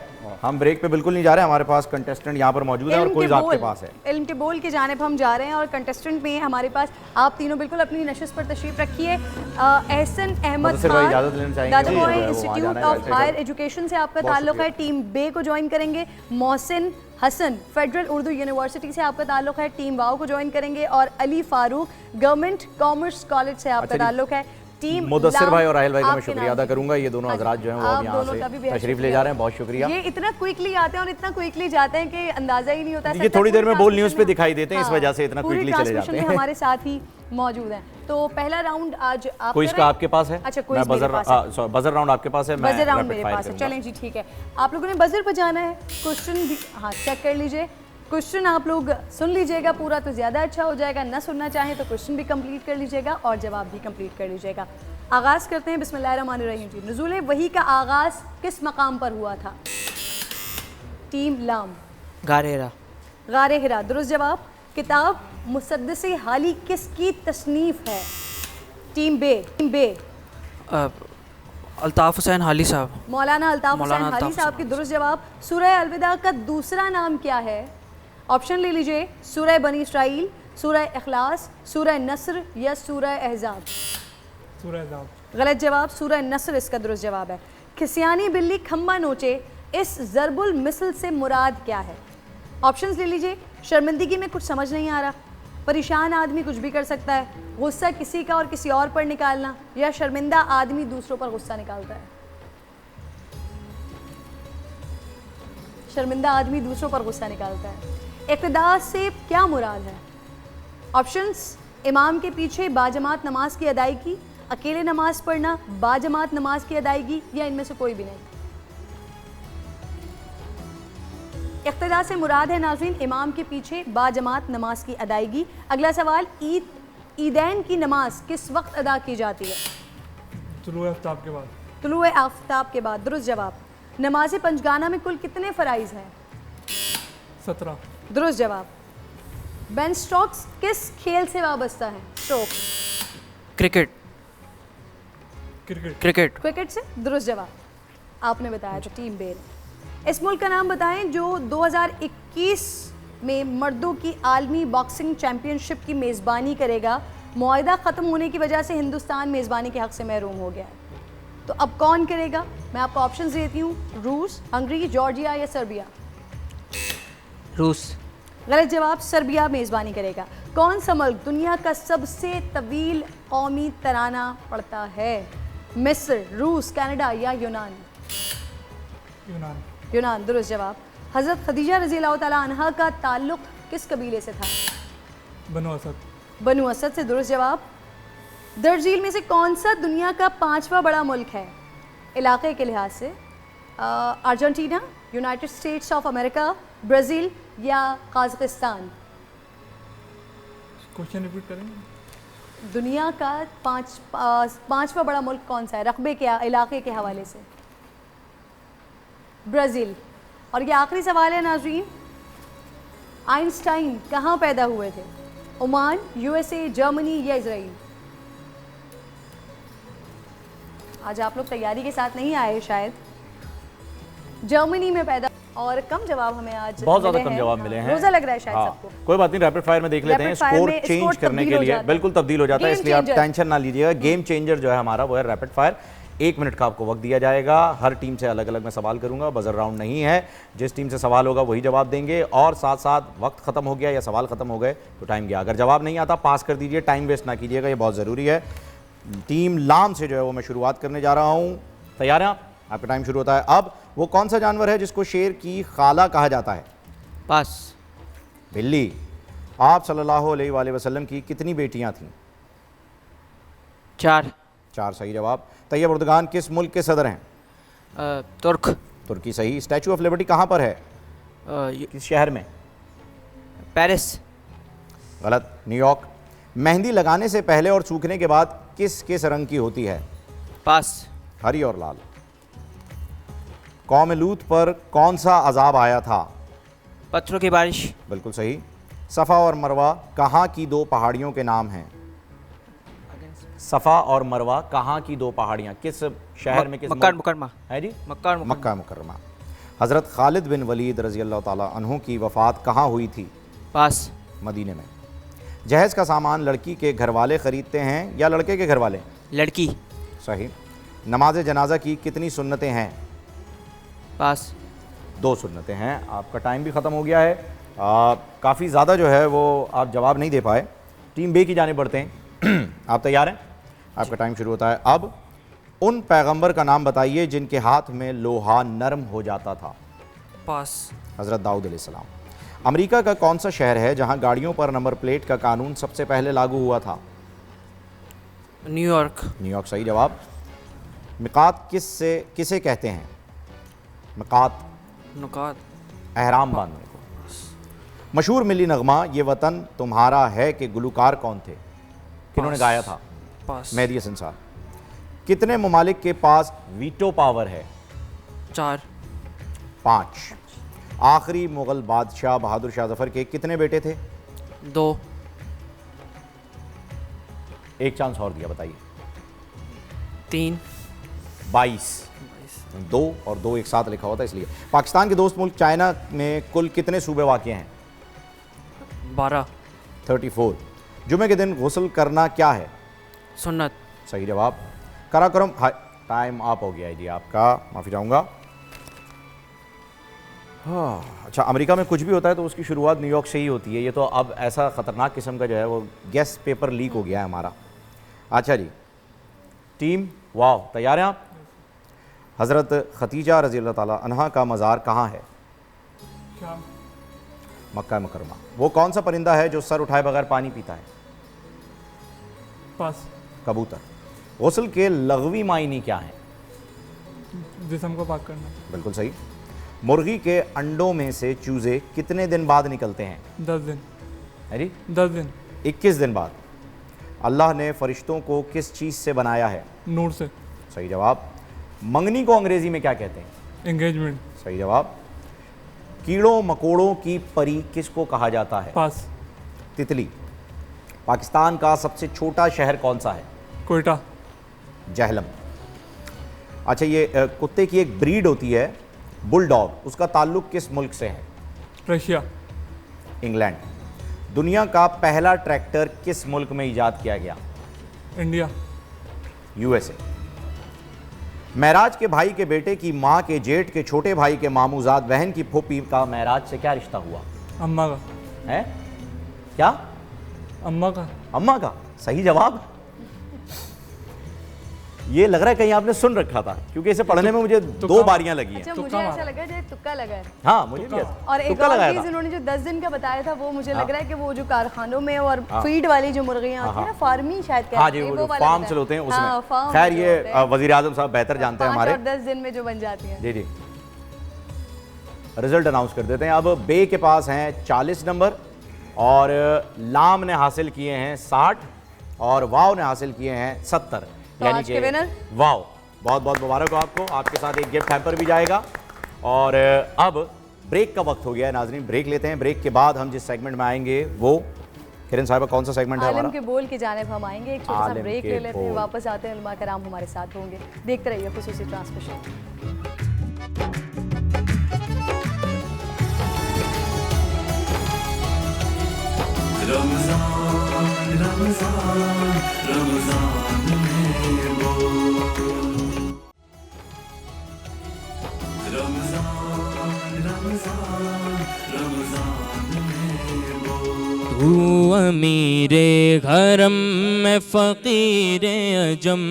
ہم بریک پہ بالکل نہیں جا رہے. ہمارے پاس کنٹیسٹنٹ یہاں پر موجود ہیں اور کوئز آپ کے پاس ہے. علم کے بول کی جانب ہم جا رہے ہیں اور کنٹیسٹنٹ میں ہمارے پاس آپ تینوں بالکل اپنی نشست پر تشریف رکھیے. احسن احمد خان دادا بھائی انسٹیٹیوٹ آف ہائر ایجوکیشن سے آپ کا تعلق ہے، ٹیم بے کو جوائن کریں گے. محسن حسن فیڈرل اردو یونیورسٹی سے آپ کا تعلق ہے، ٹیم واؤ کو جوائن کریں گے. اور علی فاروق گورنمنٹ کامرس کالج سے آپ کا تعلق ہے. مدثر بھائی اور راہل بھائی کا میں شکریہ ادا کروں گا، یہ دونوں حضرات جو ہیں وہ اب یہاں سے تشریف لے جا رہے ہیں. بہت شکریہ. یہ اتنا کوئکلی آتے ہیں اور اتنا کوئکلی جاتے ہیں کہ اندازہ ہی نہیں ہوتا. یہ تھوڑی دیر میں بول نیوز پہ دکھائی دیتے ہیں، اس وجہ سے اتنا کوئکلی چلے جاتے ہیں. ہمارے ساتھ ہی موجود ہیں. تو پہلا راؤنڈ آج آپ کوئز کا آپ کے پاس ہے. اچھا کوئز میرے پاس ہے. بزر راؤنڈ آپ کے پاس ہے، بزر راؤنڈ میرے پاس ہے. چلیں جی ٹھیک ہے، آپ لوگوں نے بزر پہ جانا ہے. کوسچن بھی ہاں چیک کر لیجئے. کوسچن آپ لوگ سن لیجئے گا پورا تو زیادہ اچھا ہو جائے گا، نہ سننا چاہیں تو کوسچن بھی کمپلیٹ کر لیجئے گا اور جواب بھی کمپلیٹ کر لیجئے گا. آغاز کرتے ہیں. بسم اللہ الرحمن الرحیم. جی نزول وحی کا آغاز کس مقام پر ہوا تھا؟ ٹیم لام. غار ہرا. غار ہرا درست جواب. کتاب مسدس حالی کس کی تصنیف ہے؟ ٹیم بے. الطاف حسین حالی صاحب. مولانا الطاف حسین حالی صاحب کی درست جواب. سورہ الوداع کا دوسرا نام کیا ہے؟ آپشن لے لیجئے. سورہ بنی اسرائیل، سورہ اخلاص، سورہ نصر یا سورہ احزاب؟ سورہ احزاب. غلط جواب. سورہ نصر اس کا درست جواب ہے. کھسیانی بلی کھمبا نوچے اس ضرب المثل سے مراد کیا ہے؟ آپشنز لے لیجئے. شرمندگی میں کچھ سمجھ نہیں آ رہا، پریشان آدمی کچھ بھی کر سکتا ہے، غصہ کسی کا اور کسی اور پر نکالنا، یا شرمندہ آدمی دوسروں پر غصہ نکالتا ہے. شرمندہ آدمی دوسروں پر غصہ نکالتا ہے. اقتداء سے کیا مراد ہے؟ آپشنز: امام کے پیچھے باجماعت نماز کی ادائیگی، اکیلے نماز پڑھنا، باجماعت نماز کی ادائیگی، یا ان میں سے کوئی بھی نہیں. اقتداء سے مراد ہے ناظرین امام کے پیچھے باجماعت نماز کی ادائیگی. اگلا سوال، عیدین کی نماز کس وقت ادا کی جاتی ہے؟ طلوع آفتاب کے بعد. طلوع آفتاب کے بعد درست جواب. نماز پنجگانہ میں کل کتنے فرائض ہیں؟ 17. درست جواب. بین سٹوکس کس کھیل سے وابستہ ہیں؟ اسٹروک. کرکٹ. کرکٹ سے درست جواب آپ نے بتایا تھا. ٹیم بے. اس ملک کا نام بتائیں جو 2021 میں مردوں کی عالمی باکسنگ چیمپئن شپ کی میزبانی کرے گا. معاہدہ ختم ہونے کی وجہ سے ہندوستان میزبانی کے حق سے محروم ہو گیا ہے. تو اب کون کرے گا؟ میں آپ کو آپشنز دیتی ہوں: روس، ہنگری، جارجیا یا سربیا. روس. غلط جواب، سربیا میزبانی کرے گا. کون سا ملک دنیا کا سب سے طویل قومی ترانہ پڑھتا ہے؟ مصر، روس، کینیڈا یا یونان؟ یونان درست جواب. حضرت خدیجہ رضی اللہ تعالیٰ عنہا کا تعلق کس قبیلے سے تھا؟ بنو اسد. بنو اسد سے درست جواب. درج ذیل میں سے کون سا دنیا کا 5واں بڑا ملک ہے علاقے کے لحاظ سے؟ Argentina, United States of America, Brazil یا قازقستان؟ کوشچن ریپیٹ کریں گے. دنیا کا پانچواں بڑا ملک کون سا ہے رقبے کے علاقے کے حوالے سے؟ برازیل. اور یہ آخری سوال ہے ناظرین. آئنسٹائن کہاں پیدا ہوئے تھے؟ عمان، یو ایس اے، جرمنی یا اسرائیل؟ آج آپ لوگ تیاری کے ساتھ نہیں آئے شاید. جرمنی میں پیدا. اور کم جواب ہمیں آج بہت زیادہ کم جواب ملے ہیں. روزہ لگ رہا ہے شاید سب کو. کوئی بات نہیں، ریپڈ فائر میں دیکھ لیتے ہیں. اسکور چینج کرنے کے لیے بالکل تبدیل ہو جاتا ہے، اس لیے آپ ٹینشن نہ لیجیے گا. گیم چینجر جو ہے ہمارا وہ ہے ریپڈ فائر. 1 منٹ کا آپ کو وقت دیا جائے گا. ہر ٹیم سے الگ الگ میں سوال کروں گا. بزر راؤنڈ نہیں ہے. جس ٹیم سے سوال ہوگا وہی جواب دیں گے. اور ساتھ ساتھ وقت ختم ہو گیا یا سوال ختم ہو گئے تو ٹائم گیا. اگر جواب نہیں آتا پاس کر دیجیے، ٹائم ویسٹ نہ کیجیے گا، یہ بہت ضروری ہے. ٹیم لام سے جو ہے وہ میں شروعات کرنے جا رہا ہوں. تیار ہیں آپ کا ٹائم شروع ہوتا ہے اب. وہ کون سا جانور ہے جس کو شیر کی خالہ کہا جاتا ہے؟ پاس. بلی. آپ صلی اللہ علیہ وآلہ وسلم کی کتنی بیٹیاں تھیں؟ 4. 4 صحیح جواب. طیب اردگان کس ملک کے صدر ہیں؟ ترک. ترکی صحیح. اسٹیچو آف لبرٹی کہاں پر ہے؟ کس شہر میں؟ پیرس. غلط، نیو یارک. مہندی لگانے سے پہلے اور سوکھنے کے بعد کس رنگ کی ہوتی ہے؟ پاس. ہری اور لال. قوم لوط پر کون سا عذاب آیا تھا؟ پتھروں کی بارش. بالکل صحیح. صفا اور مروہ کہاں کی 2 پہاڑیوں کے نام ہیں؟ صفا اور مروہ کہاں کی 2 پہاڑیاں، کس شہر میں، کس مکہ مکرمہ ہے جی؟ مکہ مکرمہ. حضرت خالد بن ولید رضی اللہ تعالیٰ عنہ کی وفات کہاں ہوئی تھی؟ پاس. مدینے میں. جہیز کا سامان لڑکی کے گھر والے خریدتے ہیں یا لڑکے کے گھر والے؟ لڑکی. صحیح. نماز جنازہ کی کتنی سنتیں ہیں؟ پاس. 2 سنتیں ہیں. آپ کا ٹائم بھی ختم ہو گیا ہے. کافی زیادہ جو ہے وہ آپ جواب نہیں دے پائے. ٹیم بے کی جانب بڑھتے ہیں. آپ تیار ہیں؟ آپ کا ٹائم شروع ہوتا ہے اب. ان پیغمبر کا نام بتائیے جن کے ہاتھ میں لوہا نرم ہو جاتا تھا؟ پاس. حضرت داؤد علیہ السلام. امریکہ کا کون سا شہر ہے جہاں گاڑیوں پر نمبر پلیٹ کا قانون سب سے پہلے لاگو ہوا تھا؟ New York. نیو یارک صحیح جواب. مقات کسے کہتے ہیں؟ مقات. نکات. احرام باندھنے کو. مشہور ملی نغمہ یہ وطن تمہارا ہے کہ گلوکار کون تھے؟ کنہوں نے گایا تھا؟ پاس. مہدی حسن صاحب. کتنے ممالک کے پاس ویٹو پاور ہے؟ 4. 5. آخری مغل بادشاہ بہادر شاہ ظفر کے کتنے بیٹے تھے؟ 2. ایک چانس اور دیا، بتائیے. 3. 22. 2 اور 2 ایک ساتھ لکھا ہوتا ہے اس لیے. پاکستان کے دوست ملک چائنا میں کل کتنے صوبے واقع ہیں؟ 12. 34. جمعے کے دن غسل کرنا کیا ہے؟ سنت. صحیح جواب. کراکرم. ٹائم آپ ہو گیا ہے جی آپ کا، معافی چاہوں گا. اچھا، امریکہ میں کچھ بھی ہوتا ہے تو اس کی شروعات نیو یارک سے ہی ہوتی ہے. یہ تو اب ایسا خطرناک قسم کا جو ہے وہ گیس پیپر لیک ہو گیا ہے ہمارا. اچھا جی ٹیم، واو، تیار ہیں آپ؟ حضرت خدیجہ رضی اللہ تعالیٰ عنہا کا مزار کہاں ہے؟ مکہ مکرمہ. وہ کون سا پرندہ ہے جو سر اٹھائے بغیر پانی پیتا ہے؟ پاس. کبوتر. غسل کے لغوی معنی کیا ہیں؟ جسم کو پاک کرنا. بالکل صحیح. مرغی کے انڈوں میں سے چوزے کتنے دن بعد نکلتے ہیں؟ 10 دن. ہے جی 10 دن. 21 دن بعد. اللہ نے فرشتوں کو کس چیز سے بنایا ہے؟ نور سے. صحیح جواب. منگنی کو انگریزی میں کیا کہتے ہیں؟ انگیجمنٹ. صحیح جواب. کیڑوں مکوڑوں کی پری کس کو کہا جاتا ہے؟ پاس. تتلی. پاکستان کا سب سے چھوٹا شہر کون سا ہے؟ کوئٹہ. جہلم. اچھا، یہ کتے کی ایک بریڈ ہوتی ہے بل ڈاگ، اس کا تعلق کس ملک سے ہے؟ رشیا. انگلینڈ. دنیا کا پہلا ٹریکٹر کس ملک میں ایجاد کیا گیا؟ India. U S A. Meraj کے بھائی کے بیٹے کی ماں کے جیٹ کے چھوٹے بھائی کے ماموزاد بہن کی پھوپھی کا معراج سے کیا رشتہ ہوا؟ اماں کا. ہے کیا؟ اماں کا. اماں کا. صحیح جواب. یہ لگ رہا ہے کہیں آپ نے سن رکھا تھا, کیونکہ اسے پڑھنے میں مجھے 2 باریاں لگی ہیں. اچھا مجھے ایسا لگا جیسے تکا لگا ہے. ہاں مجھے بھی اور ایک اور چیز انہوں نے جو 10 دن کا بتایا تھا وہ مجھے لگ رہا ہے کہ وہ جو کارخانوں میں اور فیڈ والی جو مرغیاں ہوتی ہیں نا, فارمی شاید ہاں جی, وہ فارم چلوتے ہیں اس میں. خیر یہ وزیر اعظم صاحب بہتر جانتے ہیں ہمارے. 10 دن میں جو بن جاتی ہیں. جی جی رزلٹ اناؤنس کر دیتے ہیں. اب بے کے پاس ہیں 40 نمبر اور لام نے حاصل کیے ہیں 60 اور واو نے حاصل کیے ہیں 70, یعنی کہ واو. بہت بہت مبارک ہو آپ کو. آپ کے ساتھ ایک گفٹ ہیمپر بھی جائے گا. اور اب بریک کا وقت ہو گیا ہے ناظرین, بریک لیتے ہیں. بریک کے بعد ہم جس سیگمنٹ میں آئیں گے وہ کرن صاحبہ کون سا سیگمنٹ ہے ہمارا؟ عالم کے بول کی جانب ہم آئیں گے, ایک چھوٹا سا بریک لے لیتے ہیں, واپس آتے ہیں. علماء کرام ہمارے ساتھ ہوں گے, دیکھتے رہیے خصوصی ٹرانسمیشن. رمضان رمضان رمضان میں بول, رمضان رمضان رمضان میں بول. تو امیر حرم میں فقیر عجم,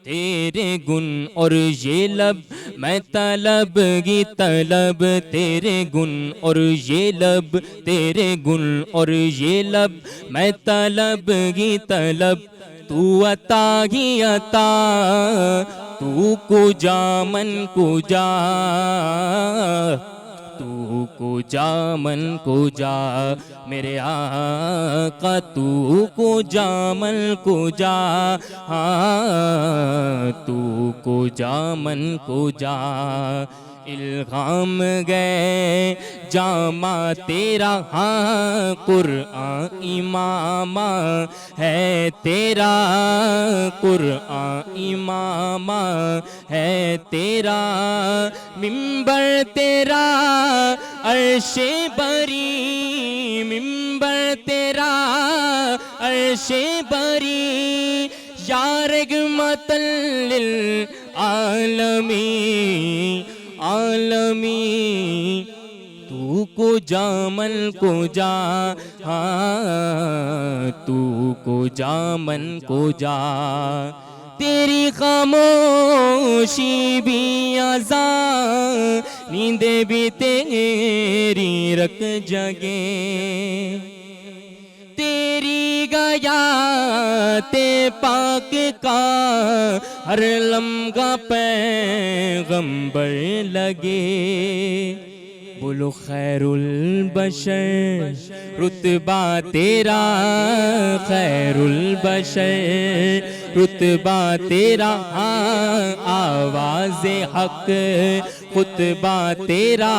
تیرے گن اور یہ لب میں طلب گی طلب, تیرے گن اور یہ لب, تیرے گن اور یہ لب میں طلب گی طلب. تو عطا ہی عطا, تو کو جا من کو جا, تو کو جا من کو جا میرے آقا, تو کو جا من کو جا, ہاں تو کو جا من کو جا. الہام گئے جامع تیرا, ہاں قرآن امام ہے تیرا, قرآن امام ہے تیرا. منبر تیرا عرش بری, منبر تیرا عرش بری, یا رحمت للعالمین عالمی. تو کو جا من کو جا, ہاں تو کو جا من کو جا. تیری خاموشی بھی آزاں, نیندیں بھی تیری رکھ جگے, تیری غیات پاک کا ہر لمحہ پیغمبر لگے. بولو خیر البشر رتبہ تیرا, خیر البشر رتبہ تیرا, ہاں آواز حق خطبہ تیرا.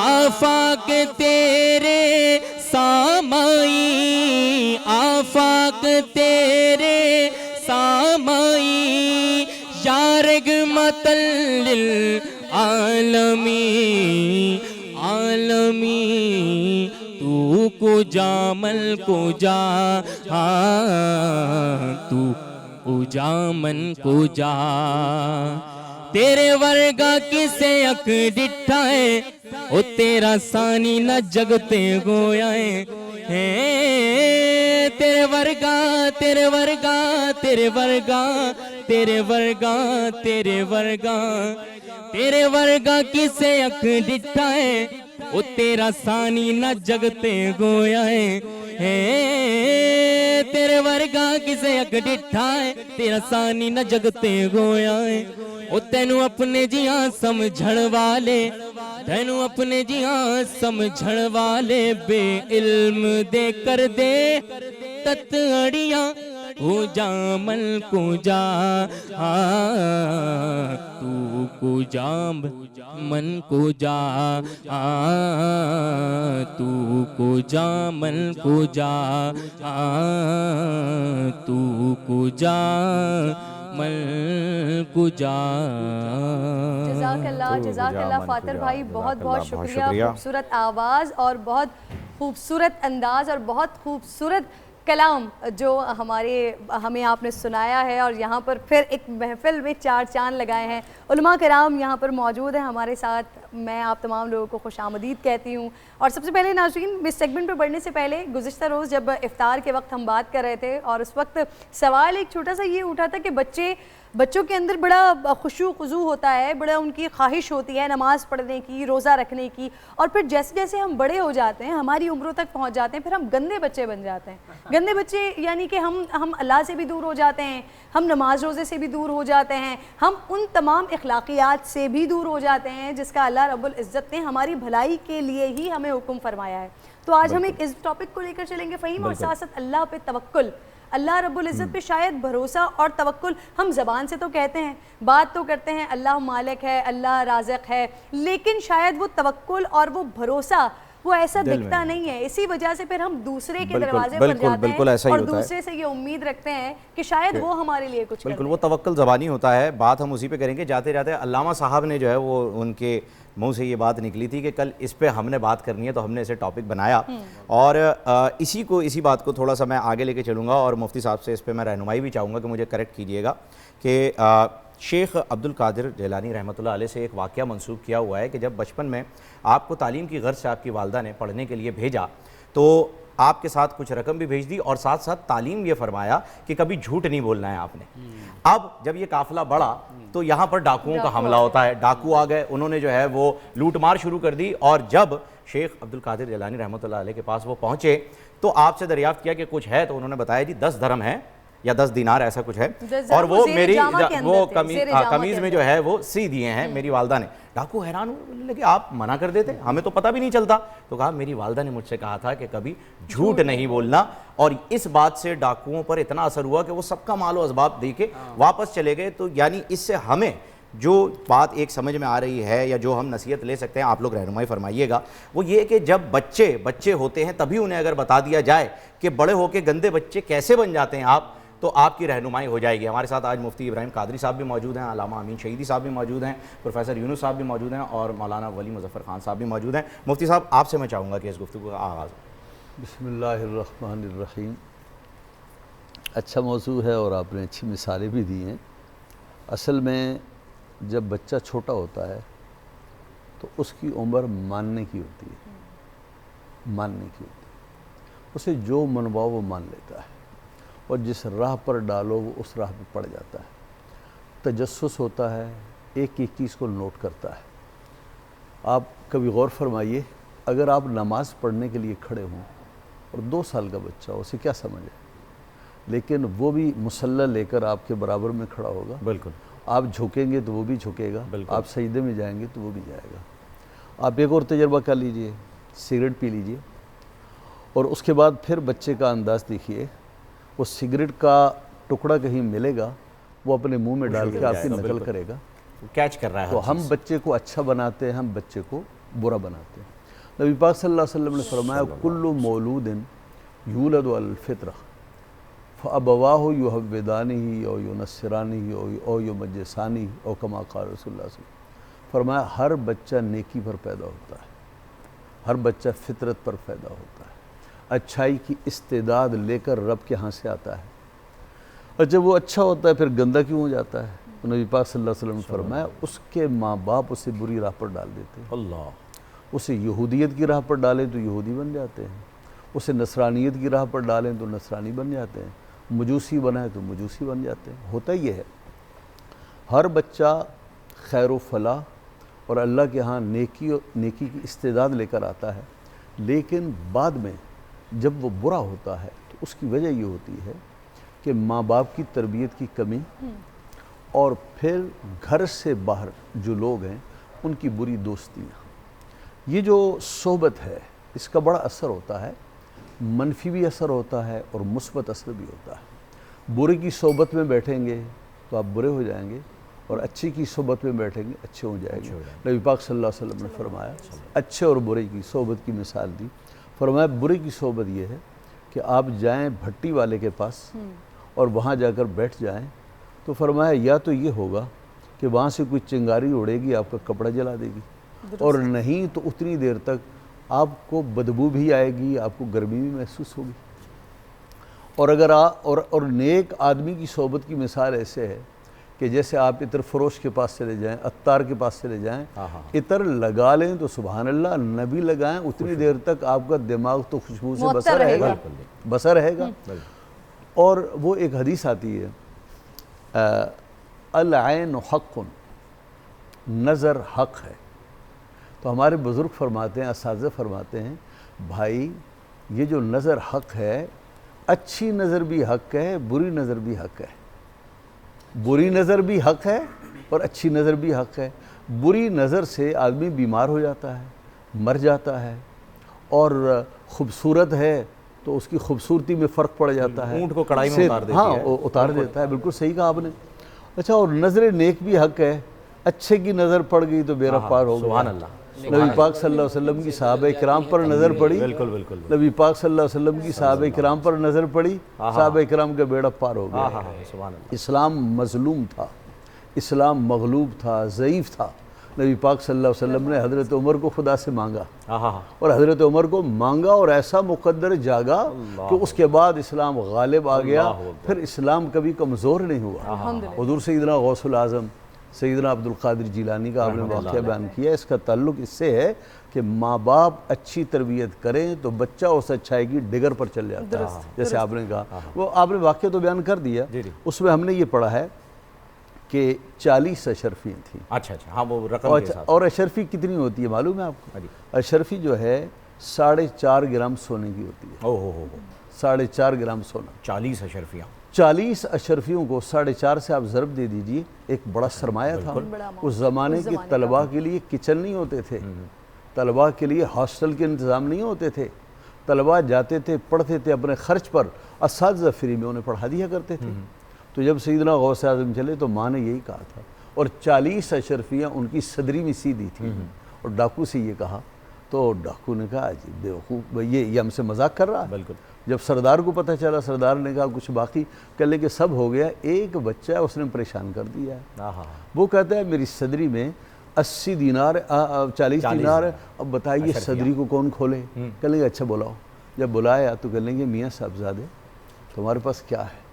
آفاق تیرے سامائی, آفاق تیرے سامائی, یا رحمت للعالمین عالمی. تو کو جا من کو جا, ہاں تو کو جا من کو جا. تیرے ورگا کسے اک ڈٹھا ہے, او تیرا ثانی نہ جگتے گویا ہے. تیرے ورگا تیرے ورگا تیرے ورگا تیرے ورگا تیرے ورگا تیرے ورگا کسے اک ڈٹھا ہے, او تیرا ثانی نہ جگتے گویا ہے. تیرے ورگا کسے اک ڈٹھا ہے, تیرا ثانی نہ جگتے گویا ہے. او تینو اپنے جیاں سمجھڑ والے, تینو اپنے جیاں سمجھڑ والے, بے علم دے کر دے تتڑیاں. کو جا من کو جا, ہاں تو کو جا من کو جا, ہاں تو کو جا من کو جا, ہاں تو کو جا ملک جا جزاک اللہ فاتر بھائی، بہت بہت شکریہ. خوبصورت آواز اور بہت خوبصورت انداز اور بہت خوبصورت کلام جو ہمیں آپ نے سنایا ہے، اور یہاں پر پھر ایک محفل میں چار چاند لگائے ہیں. علماء کرام یہاں پر موجود ہیں ہمارے ساتھ. میں آپ تمام لوگوں کو خوش آمدید کہتی ہوں. اور سب سے پہلے ناظرین، اس سیگمنٹ پہ بڑھنے سے پہلے گزشتہ روز جب افطار کے وقت ہم بات کر رہے تھے، اور اس وقت سوال ایک چھوٹا سا یہ اٹھا تھا کہ بچوں کے اندر بڑا خشوع خضوع ہوتا ہے، بڑا ان کی خواہش ہوتی ہے نماز پڑھنے کی، روزہ رکھنے کی، اور پھر جیسے جیسے ہم بڑے ہو جاتے ہیں، ہماری عمروں تک پہنچ جاتے ہیں، پھر ہم گندے بچے بن جاتے ہیں. گندے بچے یعنی کہ ہم اللہ سے بھی دور ہو جاتے ہیں، ہم نماز روزے سے بھی دور ہو جاتے ہیں، ہم ان تمام اخلاقیات سے بھی دور ہو جاتے ہیں جس کا اللہ رب العزت نے ہماری بھلائی کے لیے ہی ہمیں حکم فرمایا ہے. تو آج ہم ایک اس ٹاپک کو لے کر چلیں گے فہیم، اور ساتھ ساتھ اللہ پہ توکل، اللہ رب العزت پہ شاید بھروسہ اور توکل. ہم زبان سے تو کہتے ہیں، بات تو کرتے ہیں اللہ مالک ہے، اللہ رازق ہے، لیکن شاید وہ توکل اور وہ بھروسہ وہ ایسا دکھتا نہیں ہے. اسی وجہ سے پھر ہم دوسرے کے دروازے پر جاتے ہیں اور دوسرے سے یہ امید رکھتے ہیں کہ شاید وہ ہمارے لیے کچھ کرے. بالکل، وہ توکل زبانی ہوتا ہے. بات ہم اسی پہ کریں گے. جاتے جاتے علامہ صاحب نے جو ہے وہ ان کے منہ سے یہ بات نکلی تھی کہ کل اس پہ ہم نے بات کرنی ہے، تو ہم نے اسے ٹاپک بنایا، اور اسی بات کو تھوڑا سا میں آگے لے کے چلوں گا، اور مفتی صاحب سے اس پہ میں رہنمائی بھی چاہوں گا کہ مجھے کریکٹ کیجئے گا کہ شیخ عبد القادر جیلانی رحمۃ اللہ علیہ سے ایک واقعہ منسوب کیا ہوا ہے کہ جب بچپن میں آپ کو تعلیم کی غرض سے آپ کی والدہ نے پڑھنے کے لیے بھیجا، تو آپ کے ساتھ کچھ رقم بھی بھیج دی، اور ساتھ ساتھ تعلیم یہ فرمایا کہ کبھی جھوٹ نہیں بولنا ہے آپ نے. اب جب یہ قافلہ بڑھا تو یہاں پر ڈاکوؤں کا حملہ ہوتا ہے. ڈاکو آ گئے، انہوں نے جو ہے وہ لوٹ مار شروع کر دی، اور جب شیخ عبد القادر جیلانی رحمۃ اللہ علیہ کے پاس وہ پہنچے تو آپ سے دریافت کیا کہ کچھ ہے، تو انہوں نے بتایا جی 10 درہم ہے یا 10 دینار ایسا کچھ ہے، اور وہ میری وہ قمیض میں جو ہے وہ سی دیے ہیں میری والدہ نے. ڈاکو حیران ہونے لگے، آپ منع کر دیتے، ہمیں تو پتہ بھی نہیں چلتا. تو کہا میری والدہ نے مجھ سے کہا تھا کہ کبھی جھوٹ نہیں بولنا، اور اس بات سے ڈاکوؤں پر اتنا اثر ہوا کہ وہ سب کا مال و اسباب دے کے واپس چلے گئے. تو یعنی اس سے ہمیں جو بات ایک سمجھ میں آ رہی ہے یا جو ہم نصیحت لے سکتے ہیں، آپ لوگ رہنمائی فرمائیے گا، وہ یہ کہ جب بچے ہوتے ہیں تبھی انہیں اگر بتا دیا جائے کہ بڑے ہو کے گندے بچے کیسے بن جاتے ہیں آپ، تو آپ کی رہنمائی ہو جائے گی. ہمارے ساتھ آج مفتی ابراہیم قادری صاحب بھی موجود ہیں، علامہ امین شہیدی صاحب بھی موجود ہیں، پروفیسر یونس صاحب بھی موجود ہیں، اور مولانا ولی مظفر خان صاحب بھی موجود ہیں. مفتی صاحب، آپ سے میں چاہوں گا کہ اس گفتگو کا آغاز. بسم اللہ الرحمن الرحیم. اچھا موضوع ہے اور آپ نے اچھی مثالیں بھی دی ہیں. اصل میں جب بچہ چھوٹا ہوتا ہے تو اس کی عمر ماننے کی ہوتی ہے، اسے جو منواؤ وہ مان لیتا ہے، اور جس راہ پر ڈالو وہ اس راہ پہ پڑ جاتا ہے. تجسس ہوتا ہے، ایک چیز کو نوٹ کرتا ہے. آپ کبھی غور فرمائیے، اگر آپ نماز پڑھنے کے لیے کھڑے ہوں اور 2 سال کا بچہ ہو، اسے کیا سمجھے، لیکن وہ بھی مصلی لے کر آپ کے برابر میں کھڑا ہوگا. بالکل. آپ جھکیں گے تو وہ بھی جھکے گا، آپ سجدے میں جائیں گے تو وہ بھی جائے گا. آپ ایک اور تجربہ کر لیجئے، سگریٹ پی لیجئے، اور اس کے بعد پھر بچے کا انداز دیکھیے. وہ سگریٹ کا ٹکڑا کہیں ملے گا، وہ اپنے منہ میں ڈال کے آپ کی نقل کرے گا، کیچ کر رہا ہے. تو ہم بچے کو اچھا بناتے ہیں، ہم بچے کو برا بناتے ہیں. نبی پاک صلی اللہ علیہ وسلم نے فرمایا کل مولود یولد علی الفطرہ فابواہ یحودانہ او ینصرانہ او یمجسانہ او کما قال رسول اللہ صلی اللہ علیہ وسلم. فرمایا ہر بچہ نیکی پر پیدا ہوتا ہے، ہر بچہ فطرت پر پیدا ہوتا ہے، اچھائی کی استعداد لے کر رب کے ہاں سے آتا ہے، اور جب وہ اچھا ہوتا ہے پھر گندہ کیوں ہو جاتا ہے؟ تو نبی پاک صلی اللہ علیہ وسلم نے فرمایا اس کے ماں باپ اسے بری راہ پر ڈال دیتے ہیں. اللہ. اسے یہودیت کی راہ پر ڈالیں تو یہودی بن جاتے ہیں، اسے نصرانیت کی راہ پر ڈالیں تو نصرانی بن جاتے ہیں، مجوسی بنائیں تو مجوسی بن جاتے ہیں. ہوتا یہ ہے، ہر بچہ خیر و فلاح اور اللہ کے ہاں نیکی کی استعداد لے کر آتا ہے، لیکن بعد میں جب وہ برا ہوتا ہے تو اس کی وجہ یہ ہوتی ہے کہ ماں باپ کی تربیت کی کمی، اور پھر گھر سے باہر جو لوگ ہیں ان کی بری دوستیاں. یہ جو صحبت ہے اس کا بڑا اثر ہوتا ہے، منفی بھی اثر ہوتا ہے اور مثبت اثر بھی ہوتا ہے. برے کی صحبت میں بیٹھیں گے تو آپ برے ہو جائیں گے، اور اچھی کی صحبت میں بیٹھیں گے اچھے ہو جائیں گے. نبی پاک صلی اللہ علیہ وسلم نے فرمایا، اچھے اور برے کی صحبت کی مثال دی. فرمایا برے کی صحبت یہ ہے کہ آپ جائیں بھٹی والے کے پاس اور وہاں جا کر بیٹھ جائیں تو فرمایا یا تو یہ ہوگا کہ وہاں سے کوئی چنگاری اڑے گی آپ کا کپڑا جلا دے گی، اور نہیں تو اتنی دیر تک آپ کو بدبو بھی آئے گی، آپ کو گرمی بھی محسوس ہوگی۔ اور اگر اور نیک آدمی کی صحبت کی مثال ایسے ہے کہ جیسے آپ عطر فروش کے پاس چلے جائیں، عطار کے پاس چلے جائیں، عطر لگا لیں تو سبحان اللہ نبی لگائیں، اتنی دیر تک آپ کا دماغ تو خوشبو سے بسر رہے گا۔ اور وہ ایک حدیث آتی ہے العین حق، نظر حق ہے۔ تو ہمارے بزرگ فرماتے ہیں، اساتذہ فرماتے ہیں بھائی یہ جو نظر حق ہے، اچھی نظر بھی حق ہے، بری نظر بھی حق ہے، بری نظر بھی حق ہے اور اچھی نظر بھی حق ہے۔ بری نظر سے آدمی بیمار ہو جاتا ہے، مر جاتا ہے، اور خوبصورت ہے تو اس کی خوبصورتی میں فرق پڑ جاتا ہے، اونٹ کو کڑائی میں اتار دیتی ہے۔ ہاں اتار دیتا ہے، بالکل صحیح کہا آپ نے۔ اچھا، اور نظر نیک بھی حق ہے، اچھے کی نظر پڑ گئی تو بیڑا پار ہو گیا۔ سبحان اللہ۔ نبی پاک صلی اللہ علیہ وسلم کی صحابہ کرام پر نظر پڑی، بالکل بالکل، نبی پاک صلی اللہ علیہ وسلم کی صحابہ کرام پر نظر پڑی، صحابہ کرام کا بیڑا پار ہو گیا۔ سبحان اللہ۔ اسلام مظلوم تھا، اسلام مغلوب تھا، ضعیف تھا۔ نبی پاک صلی اللہ علیہ وسلم نے حضرت عمر کو خدا سے مانگا، اور حضرت عمر کو مانگا اور ایسا مقدر جاگا کہ اس کے بعد اسلام غالب آ گیا، پھر اسلام کبھی کمزور نہیں ہوا۔ حضور سیدنا غوث العظم سیدنا عبد القادر جیلانی کا آپ نے واقعہ بیان کیا، اس کا تعلق اس سے ہے کہ ماں باپ اچھی تربیت کریں تو بچہ اس اچھائی کی ڈگر پر چل جاتا ہے، جیسے آپ نے کہا۔ وہ آپ نے واقعہ تو بیان کر دیا، اس میں ہم نے یہ پڑھا ہے کہ 40 اشرفیاں تھیں۔ اچھا اچھا، ہاں وہ رقم کے ساتھ۔ اور اشرفی کتنی ہوتی ہے معلوم ہے آپ کو؟ اشرفی جو ہے 4.5 گرام سونے کی ہوتی ہے۔ 4.5 گرام سونا۔ 40 اشرفیاں، 40 اشرفیوں کو 4.5 سے آپ ضرب دے دیجئے، ایک بڑا سرمایہ تھا۔ اس زمانے کے طلباء کے لیے کچن نہیں ہوتے تھے، طلباء کے لیے ہاسٹل کے انتظام نہیں ہوتے تھے، طلباء جاتے تھے پڑھتے تھے اپنے خرچ پر، اساتذہ فری میں انہیں پڑھا دیا کرتے تھے۔ تو جب سیدنا غوث اعظم چلے تو ماں نے یہی کہا تھا، اور 40 اشرفیاں ان کی صدری میں سی دی تھیں، اور ڈاکو سے یہ کہا تو ڈاکو نے کہا جی بیوقوف، یہ ہم سے مذاق کر رہا ہے۔ بالکل۔ جب سردار کو پتہ چلا، سردار نے کہا کچھ باقی کر لے کہ سب ہو گیا، ایک بچہ ہے اس نے پریشان کر دیا ہے۔ وہ کہتا ہے میری صدری میں 80 دینار 40 دینار ہے، اب بتائیے صدری کو کون کھولے؟ کہہ لیں گے اچھا بلاؤ۔ جب بلایا تو کہہ لیں گے میاں صاحبزادے تمہارے پاس کیا ہے؟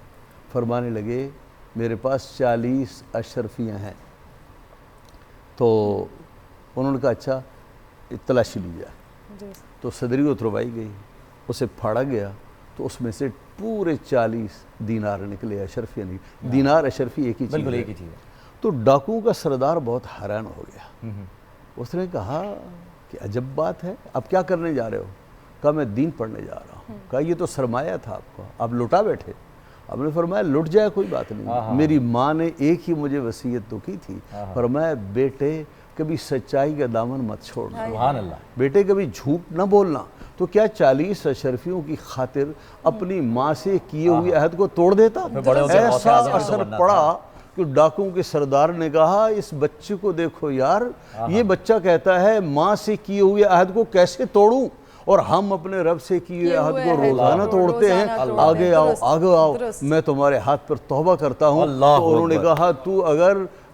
فرمانے لگے میرے پاس 40 اشرفیاں ہیں۔ تو انہوں نے کہا اچھا تلاشی لی جائے۔ تو صدری اتروائی گئی، اسے پھاڑا گیا تو اس میں سے پورے 40 دینار نکلے، اشرفیاں نہیں، دینار اشرفی ایک ہی چیز ہے۔ تو ڈاکو کا سردار بہت حیران ہو گیا، اس نے کہا کہ عجب بات ہے، اب کیا کرنے جا رہے ہو؟ کہا میں دین پڑھنے جا رہا ہوں۔ کہا یہ تو سرمایہ تھا آپ کا، آپ لٹا بیٹھے۔ اب نے فرمایا لٹ جائے کوئی بات نہیں، میری ماں نے ایک ہی مجھے وصیت تو کی تھی، فرمایا بیٹے کبھی سچائی کا دامن مت چھوڑنا، سبحان اللہ، بیٹے کبھی جھوٹ نہ بولنا۔ تو کیا 40 اشرفیوں کی خاطر اپنی ماں سے کیے ہوئے عہد کو توڑ دیتا؟ ایسا اثر پڑا کہ ڈاکوں کے سردار نے کہا اس بچے کو دیکھو یار، یہ بچہ کہتا ہے ماں سے کیے ہوئے عہد کو کیسے توڑوں، اور ہم اپنے رب سے کیے عہد کو روزانہ توڑتے ہیں، آگے آؤ آگے آؤ، میں تمہارے ہاتھ پر توبہ کرتا ہوں۔ تو انہوں نے کہا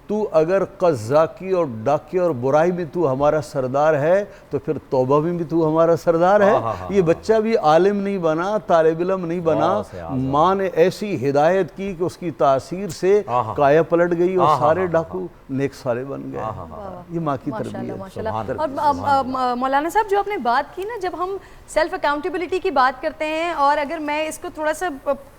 تو اگر قذاقی اور ڈاکے اور برائی میں تو ہمارا سردار ہے تو پھر توبہ میں بھی تو ہمارا سردار ہے۔ یہ بچہ بھی عالم نہیں بنا، طالب علم نہیں بنا، ماں نے ایسی ہدایت کی کہ اس کی تاثیر سے کایا پلٹ گئی اور سارے ڈاکو نیک صالح بن گئے۔ یہ ماں کی تربیت۔ اور مولانا صاحب جو آپ نے بات کی نا، جب ہم سیلف اکاؤنٹیبلٹی کی بات کرتے ہیں، اور اگر میں اس کو تھوڑا سا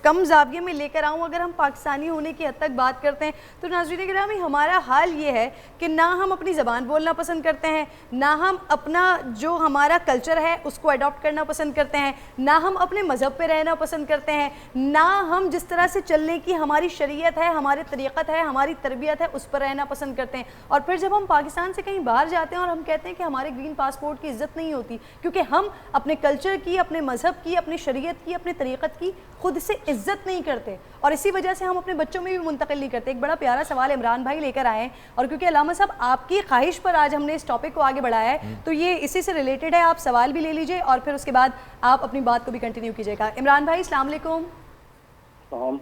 کم زاویے میں لے کر آؤں، اگر ہم پاکستانی ہونے کی حد تک بات کرتے ہیں تو ناظرین گرامی ہمارا حال یہ ہے کہ نہ ہم اپنی زبان بولنا پسند کرتے ہیں، نہ ہم اپنا جو ہمارا کلچر ہے اس کو اڈاپٹ کرنا پسند کرتے ہیں، نہ ہم اپنے مذہب پہ رہنا پسند کرتے ہیں، نہ ہم جس طرح سے چلنے کی ہماری شریعت ہے، ہماری طریقت ہے، ہماری تربیت ہے اس پر رہنا پسند کرتے ہیں۔ اور پھر جب ہم پاکستان سے کہیں باہر جاتے ہیں اور ہم کہتے ہیں کہ ہمارے گرین پاسپورٹ کی عزت نہیں ہوتی، کیونکہ ہم اپنے کلچر کی، اپنے مذہب کی، اپنی شریعت کی، اپنے طریقت کی خود سے عزت نہیں کرتے، اور اسی وجہ سے ہم اپنے بچوں میں بھی منتقل نہیں کرتے۔ ایک بڑا پیارا سوال عمران بھائی لے کر آئے ہیں، اور کیونکہ علامہ صاحب آپ کی خواہش پر آج ہم نے اس ٹاپک کو آگے بڑھایا ہے تو یہ اسی سے ریلیٹڈ ہے، آپ سوال بھی لے لیجئے اور پھر اس کے بعد آپ اپنی بات کو بھی کنٹینیو کیجئے گا۔ عمران بھائی السلام علیکم۔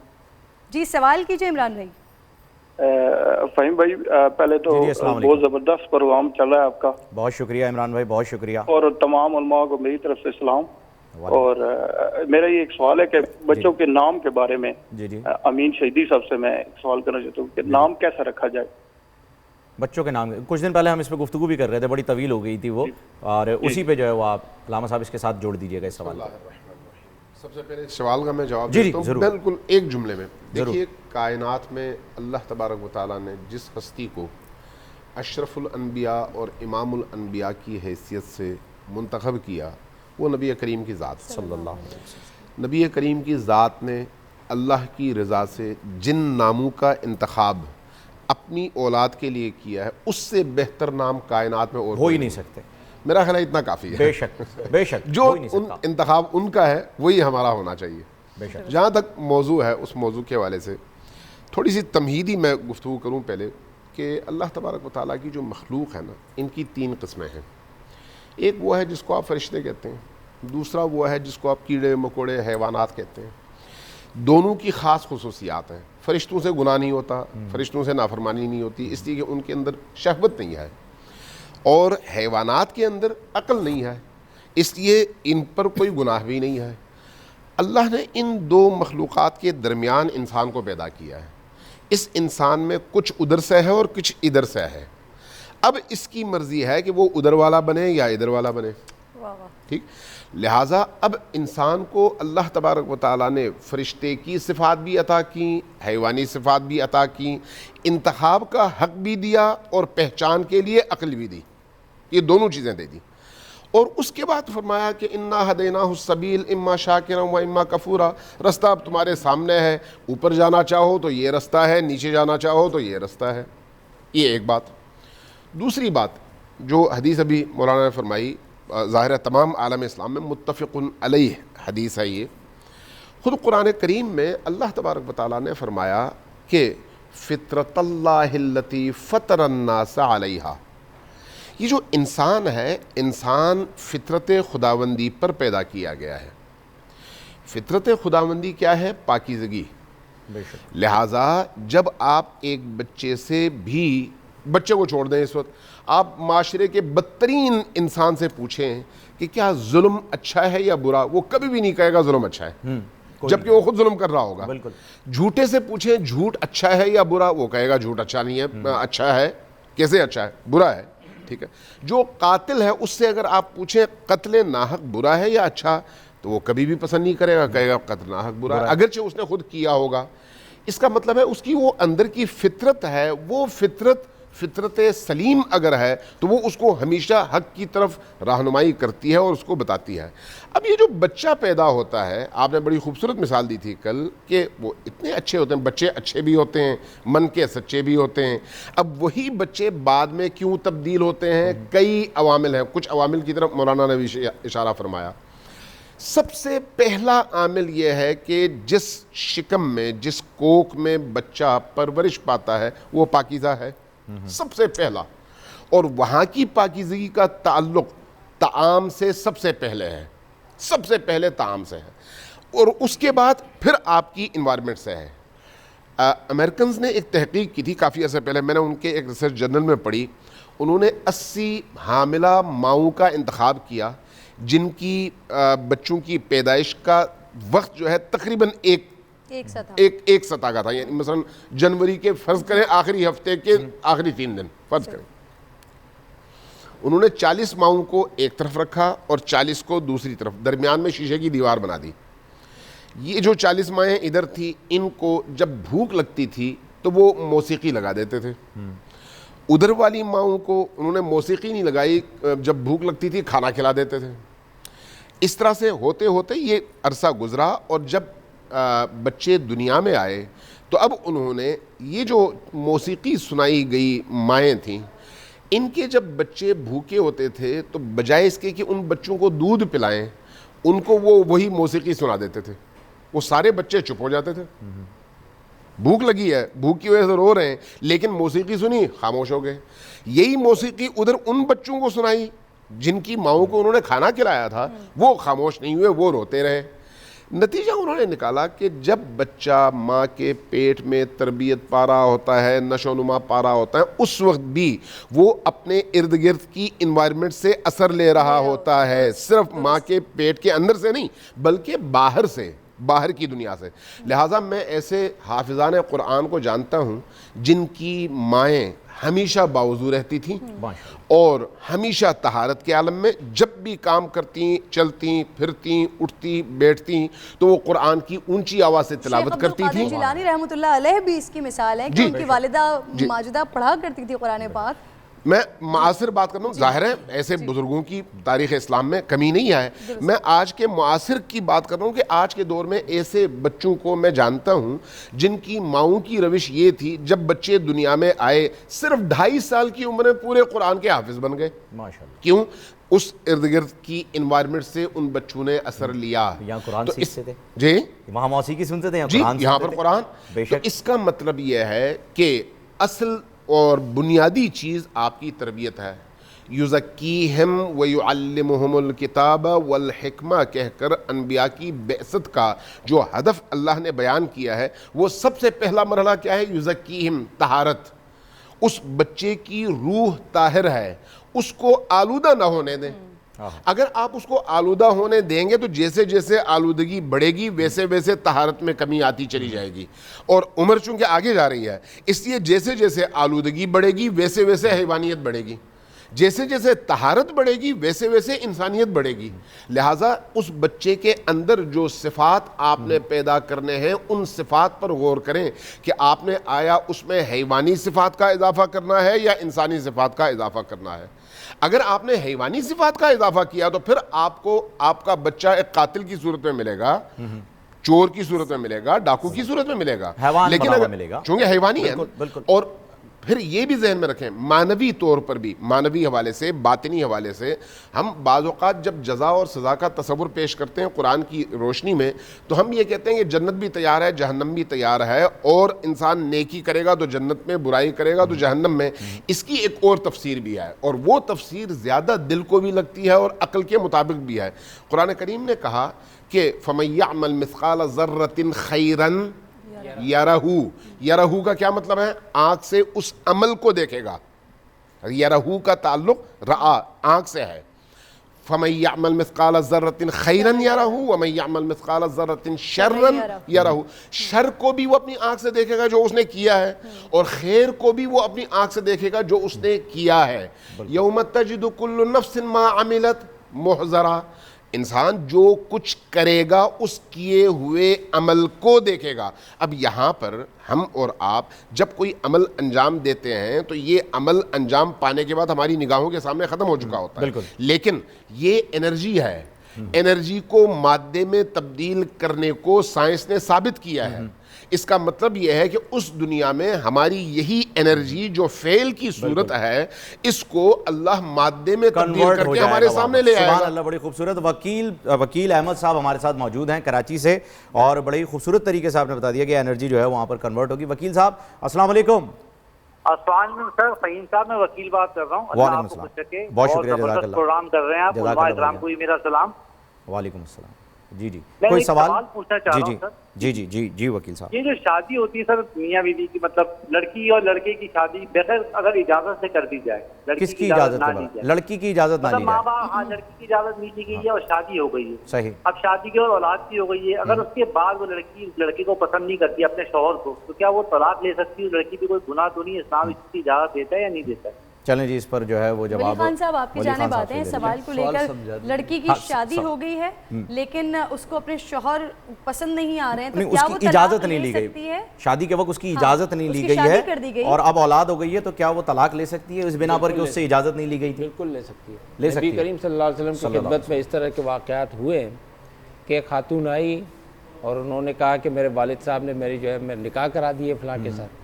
جی سوال کیجئے عمران بھائی۔ فہیم بھائی پہلے تو جی السلام علیکم. بہت زبردست پروگرام چل رہا ہے آپ کا, بہت شکریہ عمران بھائی, بہت شکریہ. اور تمام علماء کو میری طرف سے سلام. اور میرا یہ ایک سوال ہے کہ بچوں کے نام کے بارے میں جی امین شہیدی صاحب سے میں ایک سوال کرنا چاہتا ہوں کہ نام کیسا رکھا جائے؟ بچوں کے نام کچھ دن پہلے ہم اس پہ گفتگو بھی کر رہے تھے, بڑی طویل ہو گئی تھی وہ, اور اسی پہ جو ہے وہ آپ علامہ صاحب اس کے ساتھ جوڑ دیجیے گا اس سوال. سب سے پہلے سوال کا میں جواب جی دیتا ہوں ضرور. بالکل ایک جملے میں. دیکھیے کائنات میں اللہ تبارک و تعالیٰ نے جس ہستی کو اشرف الانبیاء اور امام الانبیاء کی حیثیت سے منتخب کیا وہ نبی کریم کی ذات صلی اللہ علیہ وسلم. نبی کریم کی ذات نے اللہ کی رضا سے جن ناموں کا انتخاب اپنی اولاد کے لیے کیا ہے اس سے بہتر نام کائنات میں اور ہو ہی نہیں سکتے. میرا خیال ہے اتنا کافی ہے. بے شک بے شک, جو انتخاب ان کا ہے وہی ہمارا ہونا چاہیے. بے شک. جہاں تک موضوع ہے اس موضوع کے حوالے سے تھوڑی سی تمہیدی میں گفتگو کروں پہلے کہ اللہ تبارک و تعالیٰ کی جو مخلوق ہے نا ان کی 3 قسمیں ہیں. ایک وہ ہے جس کو آپ فرشتے کہتے ہیں, دوسرا وہ ہے جس کو آپ کیڑے مکوڑے حیوانات کہتے ہیں. دونوں کی خاص خصوصیات ہیں. فرشتوں سے گناہ نہیں ہوتا, فرشتوں سے نافرمانی نہیں ہوتی, اس لیے کہ ان کے اندر شہوت نہیں ہے, اور حیوانات کے اندر عقل نہیں ہے, اس لیے ان پر کوئی گناہ بھی نہیں ہے. اللہ نے ان 2 مخلوقات کے درمیان انسان کو پیدا کیا ہے. اس انسان میں کچھ ادھر سے ہے اور کچھ ادھر سے ہے. اب اس کی مرضی ہے کہ وہ ادھر والا بنے یا ادھر والا بنے. ٹھیک, لہٰذا اب انسان کو اللہ تبارک و تعالیٰ نے فرشتے کی صفات بھی عطا کی, حیوانی صفات بھی عطا کی, انتخاب کا حق بھی دیا اور پہچان کے لیے عقل بھی دی. یہ دونوں چیزیں دے دی. اور اس کے بعد فرمایا کہ انا ہدیناہ السبیل اما شاکرا و اما کفورا. رستہ اب تمہارے سامنے ہے, اوپر جانا چاہو تو یہ رستہ ہے, نیچے جانا چاہو تو یہ رستہ ہے. یہ ایک بات. دوسری بات جو حدیث ابھی مولانا نے فرمائی, ظاہر ہے تمام عالم اسلام میں متفق علیہ حدیث ہے یہ. خود قرآن کریم میں اللہ تبارک و تعالیٰ نے فرمایا کہ فطرت اللہ التی فطر الناس علیہا. یہ جو انسان ہے, انسان فطرت خداوندی پر پیدا کیا گیا ہے. فطرت خداوندی کیا ہے؟ پاکیزگی. لہٰذا جب آپ ایک بچے سے بھی, بچے کو چھوڑ دیں, اس وقت آپ معاشرے کے بدترین انسان سے پوچھیں کہ کیا ظلم اچھا ہے یا برا, وہ کبھی بھی نہیں کہے گا ظلم اچھا ہے, جبکہ وہ خود ظلم کر رہا ہوگا. جھوٹے سے پوچھیں جھوٹ اچھا ہے یا برا, وہ کہے گا جھوٹ اچھا نہیں ہے, اچھا ہے. کیسے اچھا ہے؟ برا ہے. ٹھیک ہے. جو قاتل ہے اس سے اگر آپ پوچھیں قتل ناحق برا ہے یا اچھا, تو وہ کبھی بھی پسند نہیں کرے گا, کہے گا قتل ناحق برا ہے, اگرچہ اس نے خود کیا ہوگا. اس کا مطلب ہے اس کی وہ اندر کی فطرت ہے, وہ فطرت سلیم اگر ہے تو وہ اس کو ہمیشہ حق کی طرف رہنمائی کرتی ہے اور اس کو بتاتی ہے. اب یہ جو بچہ پیدا ہوتا ہے, آپ نے بڑی خوبصورت مثال دی تھی کل کہ وہ اتنے اچھے ہوتے ہیں, بچے اچھے بھی ہوتے ہیں, من کے سچے بھی ہوتے ہیں. اب وہی بچے بعد میں کیوں تبدیل ہوتے ہیں؟ کئی عوامل ہیں. کچھ عوامل کی طرف مولانا نے بھی اشارہ فرمایا. سب سے پہلا عامل یہ ہے کہ جس شکم میں, جس کوکھ میں بچہ پرورش پاتا ہے وہ پاکیزہ ہے, سب سے پہلا. اور وہاں کی پاکیزگی کا تعلق طعام سے سب سے پہلے ہے, سب سے پہلے طعام سے ہے, اور اس کے بعد پھر آپ کی انوائرمنٹ سے ہے. امریکنز نے ایک تحقیق کی تھی کافی عرصے پہلے, میں نے ان کے ایک ریسرچ جرنل میں پڑھی. انہوں نے 80 حاملہ ماؤں کا انتخاب کیا جن کی بچوں کی پیدائش کا وقت جو ہے تقریباً ایک سطح کا تھا. یعنی مثلا جنوری کے فرض کریں آخری ہفتے کے آخری 3 دن فرض کریں. انہوں نے 40 ماؤں کو ایک طرف رکھا اور 40 کو دوسری طرف, درمیان میں شیشے کی دیوار بنا دی. یہ جو 40 مائیں ادھر تھی, ان کو جب بھوک لگتی تھی تو وہ موسیقی لگا دیتے تھے. ادھر والی ماؤں کو انہوں نے موسیقی نہیں لگائی, جب بھوک لگتی تھی کھانا کھلا دیتے تھے. اس طرح سے ہوتے ہوتے یہ عرصہ گزرا, اور جب بچے دنیا میں آئے تو اب انہوں نے یہ جو موسیقی سنائی گئی مائیں تھیں, ان کے جب بچے بھوکے ہوتے تھے تو بجائے اس کے کہ ان بچوں کو دودھ پلائیں, ان کو وہ وہی موسیقی سنا دیتے تھے. وہ سارے بچے چپ ہو جاتے تھے. بھوک لگی ہے, بھوک کی وجہ سے رو رہے ہیں, لیکن موسیقی سنی خاموش ہو گئے. یہی موسیقی ادھر ان بچوں کو سنائی جن کی ماؤں کو انہوں نے کھانا کھلایا تھا, وہ خاموش نہیں ہوئے, وہ روتے رہے. نتیجہ انہوں نے نکالا کہ جب بچہ ماں کے پیٹ میں تربیت پا رہا ہوتا ہے، نشو و نما پا رہا ہوتا ہے، اس وقت بھی وہ اپنے ارد گرد کی انوائرمنٹ سے اثر لے رہا ہوتا ہے، صرف ماں کے پیٹ کے اندر سے نہیں بلکہ باہر سے، باہر کی دنیا سے۔ لہٰذا میں ایسے حافظان قرآن کو جانتا ہوں جن کی مائیں ہمیشہ باوضو رہتی تھیں اور ہمیشہ طہارت کے عالم میں، جب بھی کام کرتی، چلتی پھرتی، اٹھتی بیٹھتی تو وہ قرآن کی اونچی آواز سے تلاوت کرتی تھیں۔ شیخ جیلانی رحمۃ اللہ علیہ بھی اس کی مثال ہے کہ ان کی والدہ ماجدہ پڑھا کرتی تھی قرآن پاک۔ میں معاصر بات کرتا ہوں، ظاہر ہے ایسے بزرگوں کی تاریخ اسلام میں کمی نہیں ہے، میں آج کے معاصر کی بات کر رہا ہوں کہ آج کے دور میں ایسے بچوں کو میں جانتا ہوں جن کی ماؤں کی روش یہ تھی، جب بچے دنیا میں آئے صرف 2.5 سال کی عمر میں پورے قرآن کے حافظ بن گئے۔ ماشاءاللہ۔ کیوں؟ اس ارد گرد کی انوائرمنٹ سے ان بچوں نے اثر لیا۔ یہاں قرآن سیکھتے تھے جی، وہاں موسیقی سنتے تھے، جی یہاں پر قرآن۔ تو اس کا مطلب یہ ہے کہ اصل اور بنیادی چیز آپ کی تربیت ہے۔ یزکیہم ویعلمہم الکتاب والحکمہ کہہ کر انبیاء کی بعثت کا جو ہدف اللہ نے بیان کیا ہے، وہ سب سے پہلا مرحلہ کیا ہے؟ یزکیہم، طہارت۔ اس بچے کی روح طاہر ہے، اس کو آلودہ نہ ہونے دیں۔ اگر آپ اس کو آلودہ ہونے دیں گے تو جیسے جیسے آلودگی بڑھے گی ویسے ویسے طہارت میں کمی آتی چلی جائے گی، اور عمر چونکہ آگے جا رہی ہے اس لیے جیسے جیسے آلودگی بڑھے گی ویسے ویسے حیوانیت بڑھے گی، جیسے جیسے طہارت بڑھے گی ویسے ویسے انسانیت بڑھے گی۔ لہٰذا اس بچے کے اندر جو صفات آپ نے پیدا کرنے ہیں ان صفات پر غور کریں کہ آپ نے آیا اس میں حیوانی صفات کا اضافہ کرنا ہے یا انسانی صفات کا اضافہ کرنا ہے۔ اگر آپ نے حیوانی صفات کا اضافہ کیا تو پھر آپ کو آپ کا بچہ ایک قاتل کی صورت میں ملے گا، چور کی صورت میں ملے گا، ڈاکو کی صورت میں ملے گا، لیکن اگر چونکہ حیوانی ہے، اور پھر یہ بھی ذہن میں رکھیں معنوی طور پر بھی، معنوی حوالے سے، باطنی حوالے سے، ہم بعض اوقات جب جزا اور سزا کا تصور پیش کرتے ہیں قرآن کی روشنی میں تو ہم یہ کہتے ہیں کہ جنت بھی تیار ہے، جہنم بھی تیار ہے، اور انسان نیکی کرے گا تو جنت میں، برائی کرے گا تو جہنم میں۔ اس کی ایک اور تفسیر بھی ہے، اور وہ تفسیر زیادہ دل کو بھی لگتی ہے اور عقل کے مطابق بھی ہے۔ قرآن کریم نے کہا کہ فَمَن يَعْمَلْ مِثْقَالَ ذَرَّةٍ خَيْرًا یرہو، یرہو کا کیا مطلب ہے؟ آنکھ سے اس عمل کو دیکھے گا۔ یرہو کا تعلق رآ، آنکھ سے ہے۔ فَمَن يَعْمَلْ مِثْقَالَ ذَرَّةٍ خَيْرًا یرہو وَمَن يَعْمَلْ مِثْقَالَ ذَرَّةٍ شَرًّا یرہو۔ شر کو بھی وہ اپنی آنکھ سے دیکھے گا جو اس نے کیا ہے، اور خیر کو بھی وہ اپنی آنکھ سے دیکھے گا جو اس نے کیا ہے۔ یوم تجد کل نفس ما عملت محضرا، انسان جو کچھ کرے گا اس کیے ہوئے عمل کو دیکھے گا۔ اب یہاں پر ہم اور آپ جب کوئی عمل انجام دیتے ہیں تو یہ عمل انجام پانے کے بعد ہماری نگاہوں کے سامنے ختم ہو چکا ہوتا ہے، لیکن یہ انرجی ہے، انرجی کو مادے میں تبدیل کرنے کو سائنس نے ثابت کیا ہے۔ اس کا مطلب یہ ہے کہ اس دنیا میں ہماری یہی انرجی جو فعل کی صورت ہے اس کو اللہ مادے میں تبدیل کر کے ہمارے سامنے لے آئے گا۔ سبحان اللہ، بڑی خوبصورت۔ وکیل احمد صاحب ہمارے ساتھ موجود ہیں کراچی سے، اور بڑی خوبصورت طریقے سے آپ نے بتا دیا کہ انرجی جو ہے وہاں پر کنورٹ ہوگی۔ وکیل صاحب السلام علیکم۔ السلام علیکم سر، فہیم صاحب میں وکیل بات کر رہا ہوں۔ وعلیکم السلام، بہت شکریہ، جزاک اللہ۔ پروگرام کر رہے ہیں آپ، علماء اکرام کو بھی میرا سلام۔ وعلیکم السلام۔ جی جی، میں کوئی ایک سوال پوچھنا چاہ رہا ہوں سر۔ جی جی جی جی وکیل صاحب، یہ جو شادی ہوتی ہے سر میاں بیوی کی، مطلب لڑکی اور لڑکے کی شادی بغیر اگر اجازت سے کر دی جائے، کس کی اجازت کے بعد؟ لڑکی کی اجازت نہ لی ماں جائے، باپ، ہاں لڑکی کی اجازت نہیں دی گئی ہے اور شادی ہو گئی ہے، صحیح۔ اب شادی کی اور اولاد کی ہو گئی ہے، اگر اس کے بعد وہ لڑکی لڑکے کو پسند نہیں کرتی اپنے شوہر کو، تو کیا وہ طلاق لے سکتی ہے؟ لڑکی بھی کوئی گناہ تو نہیں، اسلام اس کی اجازت دیتا ہے یا نہیں دیتا ہے؟ چلیں جی، اس پر جو ہے وہ ولی جواب خان صاحب آپ کی جانب آتے ہیں سوال کو لے کر۔ لڑکی کی شادی ہو گئی ہے لیکن اس کو اپنے شوہر پسند نہیں آ رہے ہیں، تو کیا وہ اجازت نہیں لی گئی؟ شادی کے وقت اس کی اجازت نہیں لی گئی ہے اور اب اولاد ہو گئی ہے، تو کیا وہ طلاق لے سکتی ہے اس بنا پر کہ اس سے اجازت نہیں لی گئی تھی؟ بالکل لے سکتی ہے۔ لے سکتی ہے۔ نبی کریم صلی اللہ علیہ وسلم کی خدمت میں اس طرح کے واقعات ہوئے ہیں کہ ایک خاتون آئی اور انہوں نے کہا کہ میرے والد صاحب نے میری جو ہے میں نکاح کرا دیے فلاں کے ساتھ،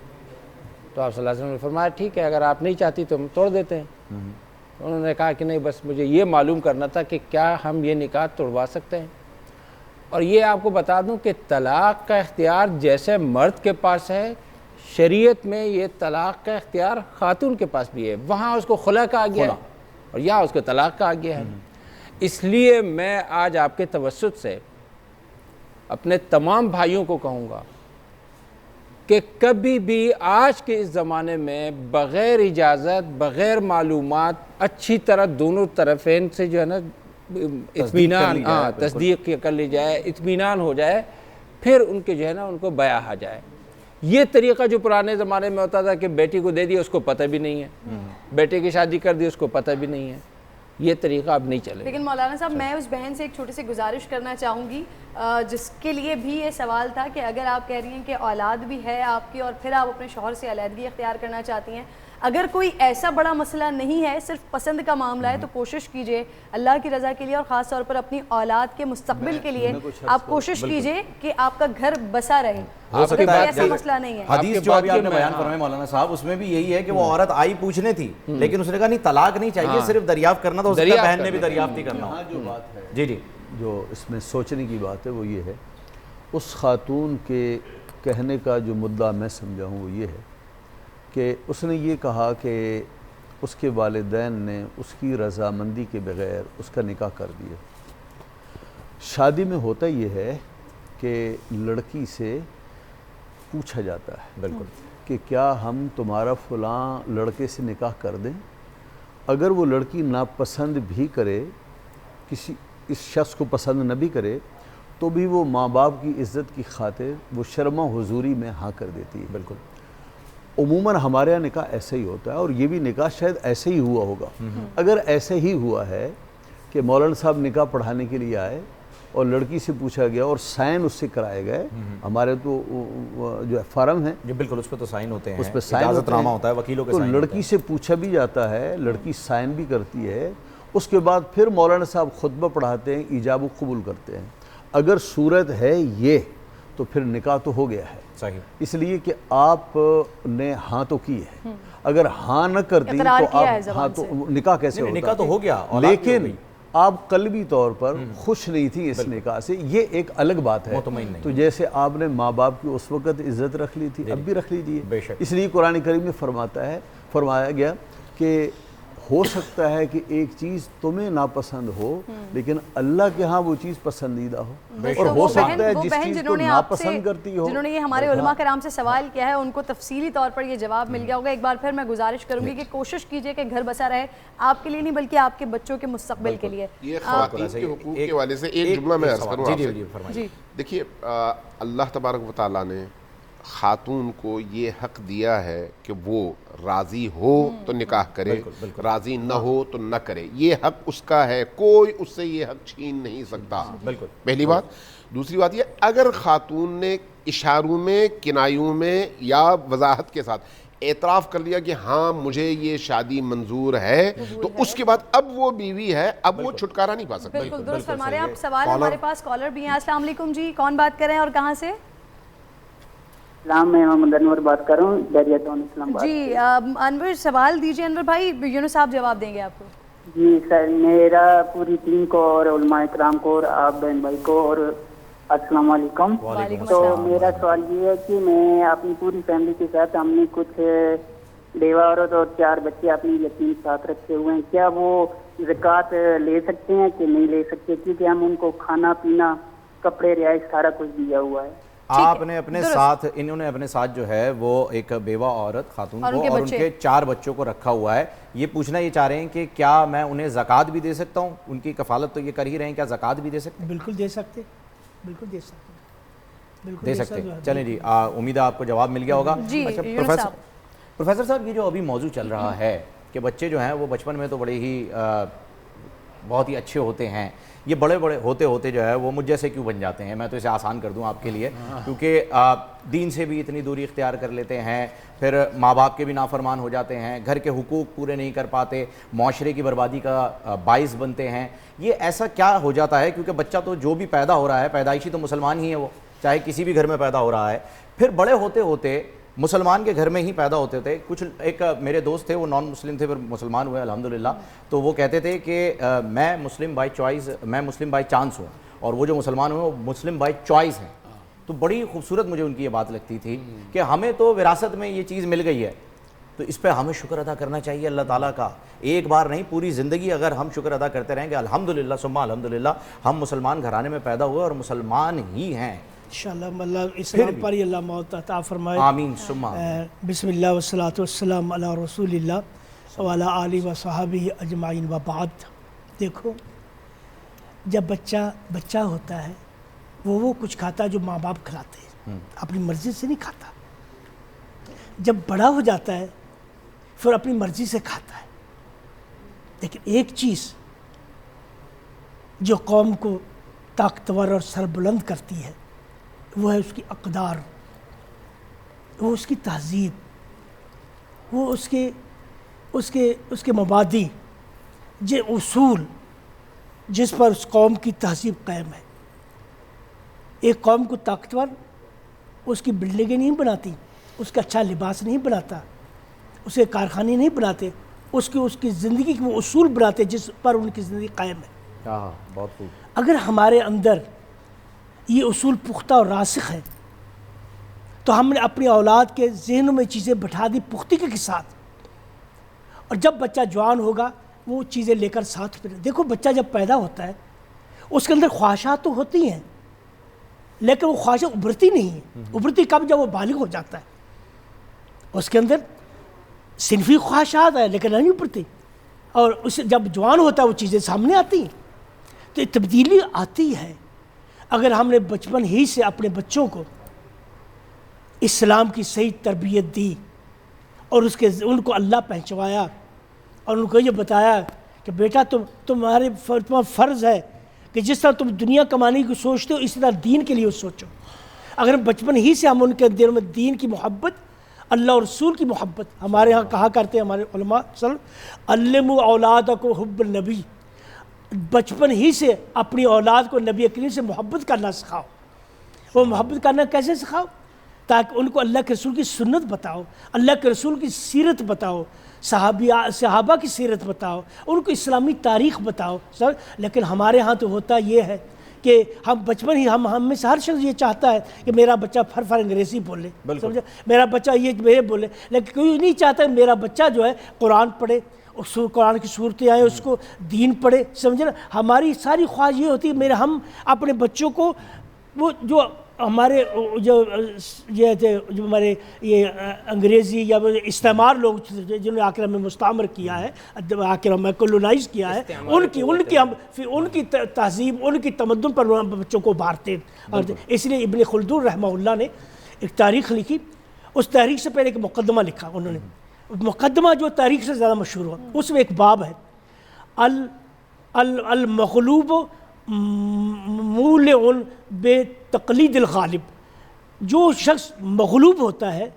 تو آپ صلی اللہ علیہ وسلم نے فرمایا ٹھیک ہے، اگر آپ نہیں چاہتی تو ہم توڑ دیتے ہیں۔ انہوں نے کہا کہ نہیں، بس مجھے یہ معلوم کرنا تھا کہ کیا ہم یہ نکاح توڑوا سکتے ہیں۔ اور یہ آپ کو بتا دوں کہ طلاق کا اختیار جیسے مرد کے پاس ہے، شریعت میں یہ طلاق کا اختیار خاتون کے پاس بھی ہے۔ وہاں اس کو خلا کہا گیا ہے اور یہاں اس کو طلاق کہا گیا ہے۔ اس لیے میں آج آپ کے توسط سے اپنے تمام بھائیوں کو کہوں گا کہ کبھی بھی آج کے اس زمانے میں بغیر اجازت، بغیر معلومات، اچھی طرح دونوں طرفین سے جو ہے نا اطمینان، تصدیق کر لی جائے، اطمینان ہو جائے، پھر ان کے جو ہے نا ان کو بیاہ آ جائے۔ یہ طریقہ جو پرانے زمانے میں ہوتا تھا کہ بیٹی کو دے دیا اس کو پتہ بھی نہیں ہے، بیٹے کی شادی کر دی اس کو پتہ بھی نہیں ہے، یہ طریقہ اب نہیں چلے۔ لیکن مولانا صاحب میں اس بہن سے ایک چھوٹی سی گزارش کرنا چاہوں گی جس کے لیے بھی یہ سوال تھا کہ اگر آپ کہہ رہی ہیں کہ اولاد بھی ہے آپ کی اور پھر آپ اپنے شوہر سے علیحدگی اختیار کرنا چاہتی ہیں، اگر کوئی ایسا بڑا مسئلہ نہیں ہے، صرف پسند کا معاملہ ہے، تو کوشش کیجئے اللہ کی رضا کے لیے اور خاص طور پر اپنی اولاد کے مستقبل کے لیے آپ کوشش کیجئے کہ آپ کا گھر بسا رہے۔ ایسا مسئلہ نہیں ہے۔ حدیث جو ابھی آپ نے بیان فرمائے مولانا صاحب، اس میں بھی یہی ہے کہ وہ عورت آئی پوچھنے تھی لیکن اس نے کہا نہیں طلاق نہیں چاہیے، صرف دریافت کرنا تھا، اس کا بہن نے بھی دریافت ہی کرنا ہو۔ جو بات ہے جی جی جو اس میں سوچنے کی بات ہے وہ یہ ہے، اس خاتون کے کہنے کا جو مدعا میں سمجھا ہوں وہ یہ ہے کہ اس نے یہ کہا کہ اس کے والدین نے اس کی رضامندی کے بغیر اس کا نکاح کر دیا۔ شادی میں ہوتا یہ ہے کہ لڑکی سے پوچھا جاتا ہے بالکل کہ کیا ہم تمہارا فلاں لڑکے سے نکاح کر دیں؟ اگر وہ لڑکی ناپسند بھی کرے، کسی اس شخص کو پسند نہ بھی کرے، تو بھی وہ ماں باپ کی عزت کی خاطر وہ شرم و حضوری میں ہاں کر دیتی ہے۔ بالکل عموماً ہمارے یہاں نکاح ایسے ہی ہوتا ہے، اور یہ بھی نکاح شاید ایسے ہی ہوا ہوگا۔ اگر ایسے ہی ہوا ہے کہ مولانا صاحب نکاح پڑھانے کے لیے آئے اور لڑکی سے پوچھا گیا اور سائن اس سے کرائے گئے، ہمارے تو جو فارم ہیں جی بالکل اس پہ تو سائن ہوتے ہیں، اس پہ سائن اجازت نامہ ہوتا ہے، وکیلوں کے تو سائن لڑکی سے پوچھا بھی جاتا ہے، لڑکی سائن بھی کرتی ہے، اس کے بعد پھر مولانا صاحب خطبہ پڑھاتے ہیں، ایجاب و قبول کرتے ہیں۔ اگر صورت ہے یہ تو پھر نکاح تو ہو گیا ہے، صحیح، اس لیے کہ آپ نے ہاں تو کی ہے۔ اگر ہاں نہ کرتی تو آپ ہاں تو نکاح کیسے ہوتا؟ نکاح تو ہو گیا، لیکن آپ قلبی طور پر خوش نہیں تھی اس نکاح سے، یہ ایک الگ بات ہے۔ تو جیسے آپ نے ماں باپ کی اس وقت عزت رکھ لی تھی، اب بھی رکھ لیجیے۔ اس لیے قرآن کریم میں فرمایا گیا کہ ہو سکتا ہے کہ ایک چیز تمہیں ناپسند ہو لیکن اللہ کے ہاں وہ چیز پسندیدہ ہو، اور ہو سکتا ہے جس چیز کو ناپسند کرتی ہو۔ جنہوں نے یہ ہمارے علماء کرام سے سوال کیا ہے ان کو تفصیلی طور پر یہ جواب مل گیا ہوگا۔ ایک بار پھر میں گزارش کروں گی کہ کوشش کیجئے کہ گھر بسا رہے، آپ کے لیے نہیں بلکہ آپ کے بچوں کے مستقبل کے لیے۔ یہ خواتین کے حقوق کے حوالے سے ایک جملہ میں عرض کروں آپ سے۔ دیکھیے اللہ تبارک و تعالیٰ نے خاتون کو یہ حق دیا ہے کہ وہ راضی ہو تو نکاح کرے، راضی نہ ہو تو نہ کرے، یہ حق اس کا ہے، کوئی اس سے یہ حق چھین نہیں سکتا۔ پہلی بات۔ دوسری بات یہ، اگر خاتون نے اشاروں میں، کنایوں میں یا وضاحت کے ساتھ اعتراف کر لیا کہ ہاں مجھے یہ شادی منظور ہے، تو اس کے بعد اب وہ بیوی ہے، اب وہ چھٹکارا نہیں پا سکتی۔ بالکل درست فرما رہے ہیں آپ۔ سوال ہمارے پاس کالر بھی ہیں۔ السلام علیکم جی، کون بات کر رہے ہیں اور کہاں سے؟ سلام، میں محمد انور بات کر رہا ہوں، دریا ٹاؤن اسلام آباد۔ جی انور سوال دیجیے انور بھائی، یونس صاحب جواب دیں گے آپ کو۔ جی سر، میرا پوری ٹیم کو اور علماء کرام کو اور آپ بہن بھائی کو اور السلام علیکم۔ تو میرا سوال یہ ہے کہ میں اپنی پوری فیملی کے ساتھ، ہم نے کچھ بیوہ عورت اور 4 بچے اپنی یتیم ساتھ رکھے ہوئے ہیں، کیا وہ زکوٰۃ لے سکتے ہیں کہ نہیں لے سکتے؟ کیونکہ ہم ان کو کھانا پینا، کپڑے، رہائش سارا کچھ دیا ہوا ہے۔ آپ نے اپنے ساتھ، انہوں نے اپنے ساتھ جو ہے وہ ایک بیوہ عورت خاتون کو اور ان کے 4 بچوں کو رکھا ہوا ہے، یہ پوچھنا یہ چاہ رہے ہیں کہ کیا میں انہیں زکوٰۃ بھی دے سکتا ہوں؟ ان کی کفالت تو یہ کر ہی رہے ہیں، کیا زکوٰۃ بھی دے سکتے ہیں؟ بالکل دے سکتے، بالکل دے سکتے، بالکل دے سکتے۔ چلیں جی، امید ہے آپ کو جواب مل گیا ہوگا۔ اچھا پروفیسر صاحب، یہ جو ابھی موضوع چل رہا ہے کہ بچے جو ہیں وہ بچپن میں تو بڑے ہی بہت ہی اچھے ہوتے ہیں، یہ بڑے بڑے ہوتے ہوتے جو ہے وہ مجھ جیسے کیوں بن جاتے ہیں؟ میں تو اسے آسان کر دوں آپ کے لیے، کیونکہ دین سے بھی اتنی دوری اختیار کر لیتے ہیں، پھر ماں باپ کے بھی نافرمان ہو جاتے ہیں، گھر کے حقوق پورے نہیں کر پاتے، معاشرے کی بربادی کا باعث بنتے ہیں۔ یہ ایسا کیا ہو جاتا ہے؟ کیونکہ بچہ تو جو بھی پیدا ہو رہا ہے پیدائشی تو مسلمان ہی ہے، وہ چاہے کسی بھی گھر میں پیدا ہو رہا ہے، پھر بڑے ہوتے ہوتے مسلمان کے گھر میں ہی پیدا ہوتے تھے۔ کچھ ایک میرے دوست تھے، وہ نان مسلم تھے، پھر مسلمان ہوئے الحمدللہ، تو وہ کہتے تھے کہ میں مسلم بائی چوائس، میں مسلم بائی چانس ہوں، اور وہ جو مسلمان ہوئے وہ مسلم بائی چوائس ہیں۔ تو بڑی خوبصورت مجھے ان کی یہ بات لگتی تھی کہ ہمیں تو وراثت میں یہ چیز مل گئی ہے، تو اس پہ ہمیں شکر ادا کرنا چاہیے اللہ تعالیٰ کا. ایک بار نہیں, پوری زندگی اگر ہم شکر ادا کرتے رہیں گے الحمدللہ ثم الحمدللہ ہم مسلمان گھرانے میں پیدا ہوئے اور مسلمان ہی ہیں. انشاءاللہ اللہ اسلام پر ہی اللہ موت عطا فرمائے. آمین ثم بسم اللہ والصلاۃ والسلام علی رسول اللہ وعلی آلہ وصحبہ اجمعین وبعد. دیکھو جب بچہ ہوتا ہے وہ کچھ کھاتا ہے جو ماں باپ کھلاتے ہیں, اپنی مرضی سے نہیں کھاتا. جب بڑا ہو جاتا ہے پھر اپنی مرضی سے کھاتا ہے. لیکن ایک چیز جو قوم کو طاقتور اور سربلند کرتی ہے وہ ہے اس کی اقدار, وہ اس کی تہذیب, وہ اس کے مبادی, یہ اصول جس پر اس قوم کی تہذیب قائم ہے. ایک قوم کو طاقتور اس کی بلڈنگیں نہیں بناتی, اس کا اچھا لباس نہیں بناتا, اسے کارخانے نہیں بناتے, اس کی زندگی کے وہ اصول بناتے جس پر ان کی زندگی قائم ہے. بہت خوب. اگر ہمارے اندر یہ اصول پختہ اور راسخ ہے تو ہم نے اپنی اولاد کے ذہنوں میں چیزیں بٹھا دی پختگی کے ساتھ, اور جب بچہ جوان ہوگا وہ چیزیں لے کر ساتھ پھر. دیکھو بچہ جب پیدا ہوتا ہے اس کے اندر خواہشات تو ہوتی ہیں لیکن وہ خواہشیں ابھرتی نہیں ہیں. ابھرتی کب؟ جب وہ بالغ ہو جاتا ہے. اس کے اندر صنفی خواہشات ہیں لیکن نہیں ابھرتی, اور اسے جب جوان ہوتا ہے وہ چیزیں سامنے آتی ہیں. تو یہ تبدیلی آتی ہے اگر ہم نے بچپن ہی سے اپنے بچوں کو اسلام کی صحیح تربیت دی اور ان کو اللہ پہنچوایا اور ان کو یہ بتایا کہ بیٹا تمہارا فرض ہے کہ جس طرح تم دنیا کمانے کی سوچتے ہو اسی طرح دین کے لیے سوچو. اگر بچپن ہی سے ہم ان کے دل میں دین کی محبت, اللہ اور رسول کی محبت, ہمارے ہاں کہا کرتے ہیں ہمارے علماء علموا اولادکم حب النبی, بچپن ہی سے اپنی اولاد کو نبی کریم سے محبت کرنا سکھاؤ. وہ محبت کرنا کیسے سکھاؤ؟ تاکہ ان کو اللہ کے رسول کی سنت بتاؤ, اللہ کے رسول کی سیرت بتاؤ, صحابہ کی سیرت بتاؤ, ان کو اسلامی تاریخ بتاؤ. لیکن ہمارے ہاں تو ہوتا یہ ہے کہ ہم بچپن ہی ہم میں سے ہر شخص یہ چاہتا ہے کہ میرا بچہ فر انگریزی بولے, سمجھا, میرا بچہ یہ بولے, لیکن کوئی نہیں چاہتا میرا بچہ جو ہے قرآن پڑھے, قرآن کی صورتیں آئیں, اس کو دین پڑھے. سمجھے نا, ہماری ساری خواہش یہ ہوتی ہے ہم اپنے بچوں کو وہ جو ہمارے جو ہمارے یہ انگریزی یا استعمار لوگ جنہوں نے آخر ہمیں مستعمر کیا ہے, آخر ہمیں کولونائز کیا ہے, ان کی تہذیب, ان کی تمدن پر بچوں کو ابھارتے ہیں. اور اس لیے ابن خلدون رحمہ اللہ نے ایک تاریخ لکھی, اس تاریخ سے پہلے ایک مقدمہ لکھا انہوں نے. مقدمہ جو تاریخ سے زیادہ مشہور ہوا, اس میں ایک باب ہے المغلوب مولع بے تقلید الغالب. جو شخص مغلوب ہوتا ہے,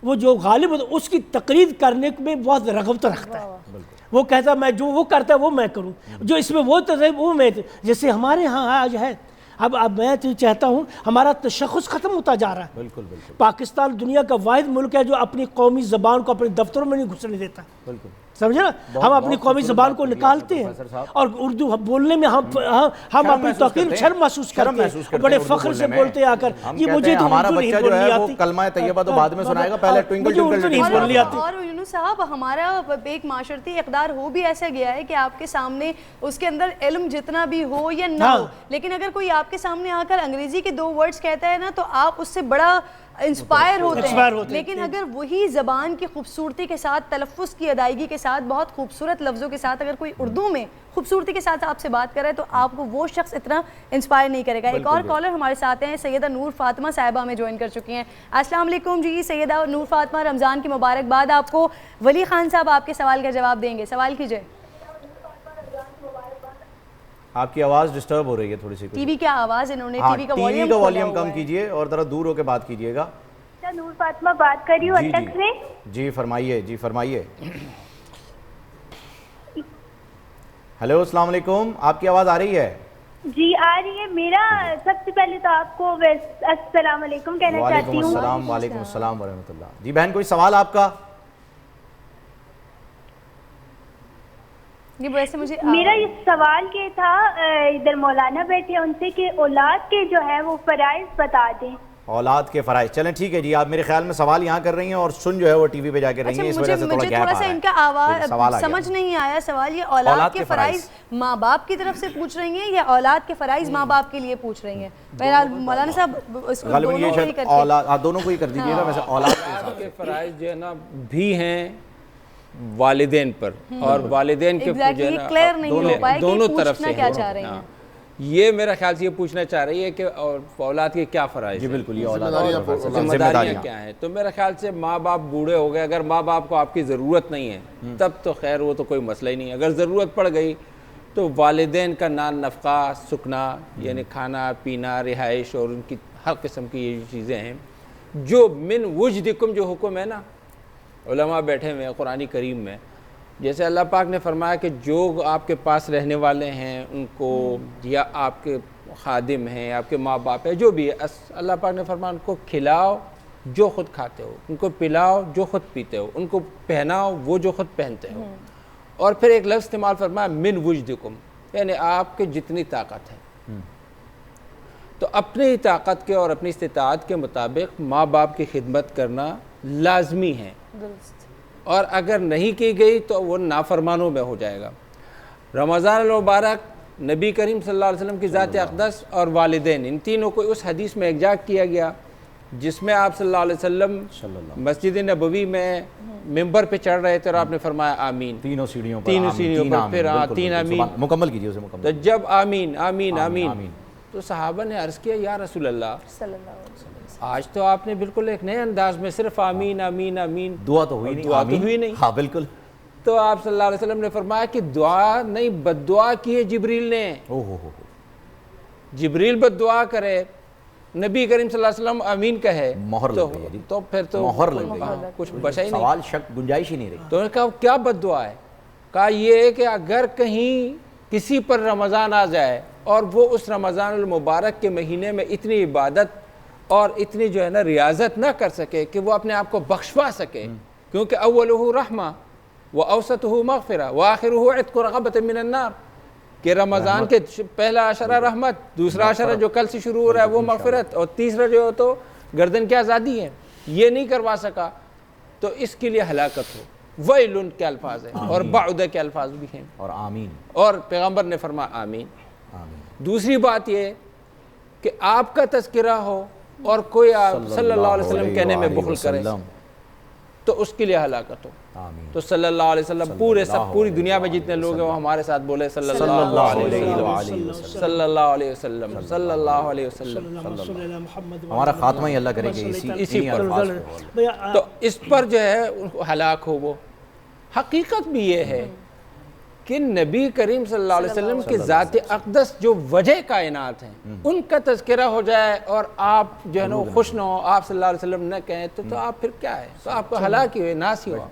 وہ جو غالب ہوتا ہے, اس کی تقلید کرنے میں بہت رغبت رکھتا ہے. وہ کہتا ہے میں جو وہ کرتا ہے وہ میں کروں, جو اس میں وہ تذہب وہ میں. جیسے ہمارے ہاں آج ہے, اب میں چاہتا ہوں ہمارا تشخص ختم ہوتا جا رہا ہے. بالکل بالکل. پاکستان دنیا کا واحد ملک ہے جو اپنی قومی زبان کو اپنے دفتروں میں نہیں گھسنے دیتا. بالکل, سمجھے نا, ہم اپنی قومی زبان کو نکالتے ہیں اور اردو بولنے میں ہم اپنی توقیر شرم محسوس کرتے ہیں, بڑے فخر سے بولتے آ کر یہ مجھے تو ہمارا اردو نہیں بچہ جو بولنی ہے وہ آتی. کلمہ طیبہ تو بعد میں سنائے گا, پہلے ٹوئنکل ٹوئنکل نہیں بولنی آتی. اور یونس صاحب ہمارا ایک معاشرتی اقدار ہو بھی ایسا گیا ہے کہ آپ کے سامنے اس کے اندر علم جتنا بھی ہو یا نہ ہو, لیکن اگر کوئی آپ کے سامنے آ کر انگریزی کے 2 ورڈز کہتا ہے نا تو آپ اس سے بڑا انسپائر ہوتے ہیں. لیکن اگر وہی زبان کی خوبصورتی کے ساتھ, تلفظ کی ادائیگی کے ساتھ, بہت خوبصورت لفظوں کے ساتھ اگر کوئی اردو میں خوبصورتی کے ساتھ آپ سے بات کرے تو آپ کو وہ شخص اتنا انسپائر نہیں کرے گا. ایک اور کالر ہمارے ساتھ ہیں, سیدہ نور فاطمہ صاحبہ ہمیں جوائن کر چکی ہیں. السلام علیکم جی سیدہ نور فاطمہ, رمضان کی مبارکباد آپ کو. ولی خان صاحب آپ کے سوال کا جواب دیں گے, سوال کیجئے. آپ کی آواز ڈسٹرب ہو رہی ہے تھوڑی سی. ٹی وی کیا آواز, انہوں نے ٹی وی کا والیوم کم کیجئے اور ذرا دور ہو کے بات کیجئے گا. نور فاطمہ بات کر رہی ہوں اٹک سے. جی فرمائیے, جی فرمائیے. ہیلو السلام علیکم, آپ کی آواز آ رہی ہے؟ جی آ رہی ہے. میرا سب سے پہلے تو آپ کو السلام علیکم کہنا چاہتی ہوں. وعلیکم السلام ورحمۃ اللہ. جی بہن کوئی سوال آپ کا؟ میرا یہ سوال یہ تھا, ادھر مولانا بیٹھے ان سے کہ اولاد کے جو ہے وہ فرائض بتا دیں اولاد کے فرائض. چلیں ٹھیک ہے جی, آپ میرے خیال میں سوال یہاں کر رہی ہیں اور سن جو ہے وہ ٹی وی پہ جا کے رہی ہیں, اس وجہ سے تھوڑا گیپ آ رہا ہے. ان کا آواز سمجھ نہیں آیا سوال. یہ اولاد کے فرائض ماں باپ کی طرف سے پوچھ رہی ہیں یا اولاد کے فرائض ماں باپ کے لیے پوچھ رہی ہیں؟ بہرحال مولانا صاحب اس کو دونوں کو ہی کر دیجیے گا. ویسے اولاد کے فرائض جو ہے نا بھی ہیں والدین پر, اور والدین کے دونوں طرف سے ہیں. یہ میرا خیال سے یہ پوچھنا چاہ رہی ہے کہ اولاد کے کیا فرائض. جی بالکل, یہ ذمہ داریاں کیا ہیں. تو میرا خیال سے ماں باپ بوڑھے ہو گئے, اگر ماں باپ کو آپ کی ضرورت نہیں ہے تب تو خیر وہ تو کوئی مسئلہ ہی نہیں ہے. اگر ضرورت پڑ گئی تو والدین کا نان نفقہ سکنا, یعنی کھانا پینا رہائش اور ان کی ہر قسم کی یہ چیزیں ہیں جو من وجدکم جو حکم ہے نا, علماء بیٹھے ہوئے ہیں قرآن کریم میں, جیسے اللہ پاک نے فرمایا کہ جو آپ کے پاس رہنے والے ہیں ان کو, یا آپ کے خادم ہیں, آپ کے ماں باپ ہیں, جو بھی ہے, اللہ پاک نے فرمایا ان کو کھلاؤ جو خود کھاتے ہو, ان کو پلاؤ جو خود پیتے ہو, ان کو پہناؤ وہ جو خود پہنتے ہو. اور پھر ایک لفظ استعمال فرمایا من وجدکم, یعنی آپ کے جتنی طاقت ہے. تو اپنی طاقت کے اور اپنی استطاعت کے مطابق ماں باپ کی خدمت کرنا لازمی ہے, اور اگر نہیں کی گئی تو وہ نافرمانوں میں ہو جائے گا. رمضان المبارک نبی کریم صلی اللہ علیہ وسلم کی ذات اقدس اور والدین, ان تینوں کو اس حدیث میں ایگزیکٹ کیا گیا جس میں آپ صلی اللہ علیہ وسلم مسجد نبوی میں ممبر پہ چڑھ رہے تھے اور آپ نے فرمایا آمین تینوں سیڑھیوں پر, پھر تین آمین مکمل کیجیے اسے مکمل. تو جب آمین آمین آمین تو صحابہ نے عرض کیا یا رسول اللہ آج تو آپ نے بالکل ایک نئے انداز میں صرف آمین آمین آمین, دعا تو ہوئی نہیں. ہاں بالکل. تو آپ صلی اللہ علیہ وسلم نے فرمایا کہ دعا نہیں بد دعا کی ہے جبریل نے. جبریل بد دعا کرے, نبی کریم صلی اللہ علیہ وسلم آمین کہے, مہر لگ گئی, تو پھر تو مہر لگ گئی, کچھ بچا ہی نہیں, سوال شک گنجائش ہی نہیں رہی. تو انہوں نے کہا کیا بد دعا ہے؟ کہا یہ ہے کہ اگر کہیں کسی پر رمضان آ جائے اور وہ اس رمضان المبارک کے مہینے میں اتنی عبادت اور اتنی جو ہے نا ریاضت نہ کر سکے کہ وہ اپنے آپ کو بخشوا سکے, کیونکہ اولہ رحمہ واوسطہ مغفرہ وآخرہ عتق رغبۃ من النار, کہ رمضان کے پہلا عشرہ رحمت, دوسرا عشرہ جو کل سے شروع ہو رہا ہے وہ مغفرت, اور تیسرا جو تو گردن کی آزادی ہے. یہ نہیں کروا سکا تو اس کے لیے ہلاکت ہو. ویل کے الفاظ ہیں اور بعد کے الفاظ بھی ہیں, اور آمین, اور پیغمبر نے فرمایا آمین. دوسری بات یہ کہ آپ کا تذکرہ ہو اور کوئی آپ صلی اللہ علیہ وسلم کہنے میں بخل کرے تو اس کے لیے ہلاکت ہو. تو صلی اللہ علیہ وسلم پوری دنیا میں جتنے لوگ ہیں وہ ہمارے ساتھ بولے صلی اللہ علیہ وسلم صلی اللہ علیہ وسلم صلی اللہ علیہ وسلم. ہمارا خاتمہ ہی اللہ کرے گا اسی الفاظ پہ. تو اس پر جو ہے ہلاک ہو. وہ حقیقت بھی یہ ہے کہ نبی کریم صلی اللہ علیہ وسلم کی ذات اقدس جو وجہ کائنات ہیں ان کا تذکرہ ہو جائے اور آپ جو ہے نا خوش نہ ہو, آپ صلی اللہ علیہ وسلم نہ کہیں تو آپ پھر کیا ہے, تو آپ کو ہلاک ہی ہوئے, ناس ہی ہوا.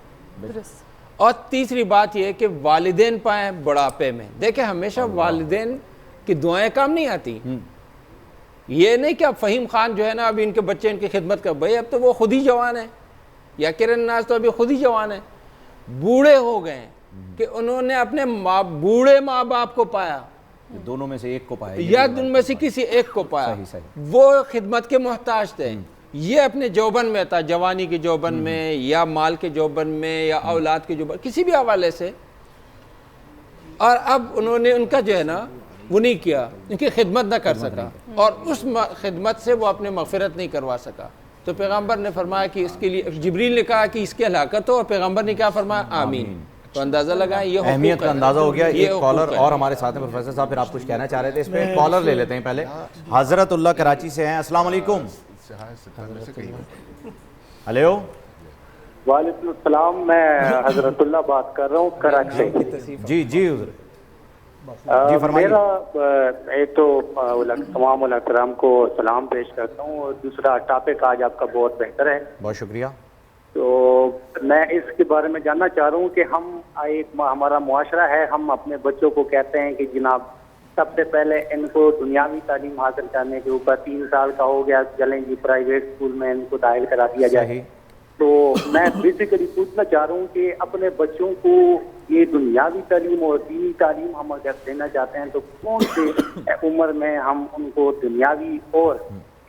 اور تیسری بات یہ کہ والدین پائیں بڑھاپے میں, دیکھیں ہمیشہ والدین کی دعائیں کام نہیں آتی. یہ نہیں کہ اب فہیم خان جو ہے نا ابھی ان کے بچے ان کی خدمت کر, بھائی اب تو وہ خود ہی جوان ہیں, یا کرن ناز تو ابھی خود ہی جوان ہیں, بوڑھے ہو گئے ہیں کہ انہوں نے اپنے بوڑھے ماں باپ کو پایا, دونوں میں سے ایک کو پایا یا ان میں سے کسی ایک کو پایا, وہ خدمت کے محتاج تھے. یہ اپنے جوبن میں تھا, جوانی کے جوبن میں یا مال کے جوبن میں یا اولاد کے جوبن, کسی بھی حوالے سے, اور اب انہوں نے ان کا جو ہے نا وہ نہیں کیا, ان کی خدمت نہ کر سکا, اور اس خدمت سے وہ اپنے مغفرت نہیں کروا سکا. تو پیغمبر نے فرمایا کہ اس کے لیے, جبریل نے کہا کہ اس کی ہلاکت ہو, اور پیغمبر نے کیا فرمایا آمین. تو اندازہ لگائیں یہ اہمیت کا اندازہ ہو گیا. ایک کالر اور ہمارے ساتھ ہیں پروفیسر صاحب, پھر آپ کچھ کہنا چاہ رہے تھے اس پہ, کالر لے لیتے ہیں پہلے. حضرت اللہ کراچی سے ہیں, السلام علیکم. ہیلو وعلیکم السلام, میں حضرت اللہ بات کر رہا ہوں کراچی سے. جی جی حضرت, میرا ایک تو تمام علماء کرام کو سلام پیش کرتا ہوں, اور دوسرا ٹاپک آج آپ کا بہت بہتر ہے, بہت شکریہ. تو میں اس کے بارے میں جاننا چاہ رہا ہوں کہ ہمارا معاشرہ ہے, ہم اپنے بچوں کو کہتے ہیں کہ جناب سب سے پہلے ان کو دنیاوی تعلیم حاصل کرنے کے اوپر 3 سال کا ہو گیا, چلیں جی پرائیویٹ اسکول میں ان کو داخل کرا دیا جائے. تو میں بیسیکلی پوچھنا چاہ رہا ہوں کہ اپنے بچوں کو یہ دنیاوی تعلیم اور دینی تعلیم ہم اگر دینا چاہتے ہیں تو کون سے عمر میں ہم ان کو دنیاوی اور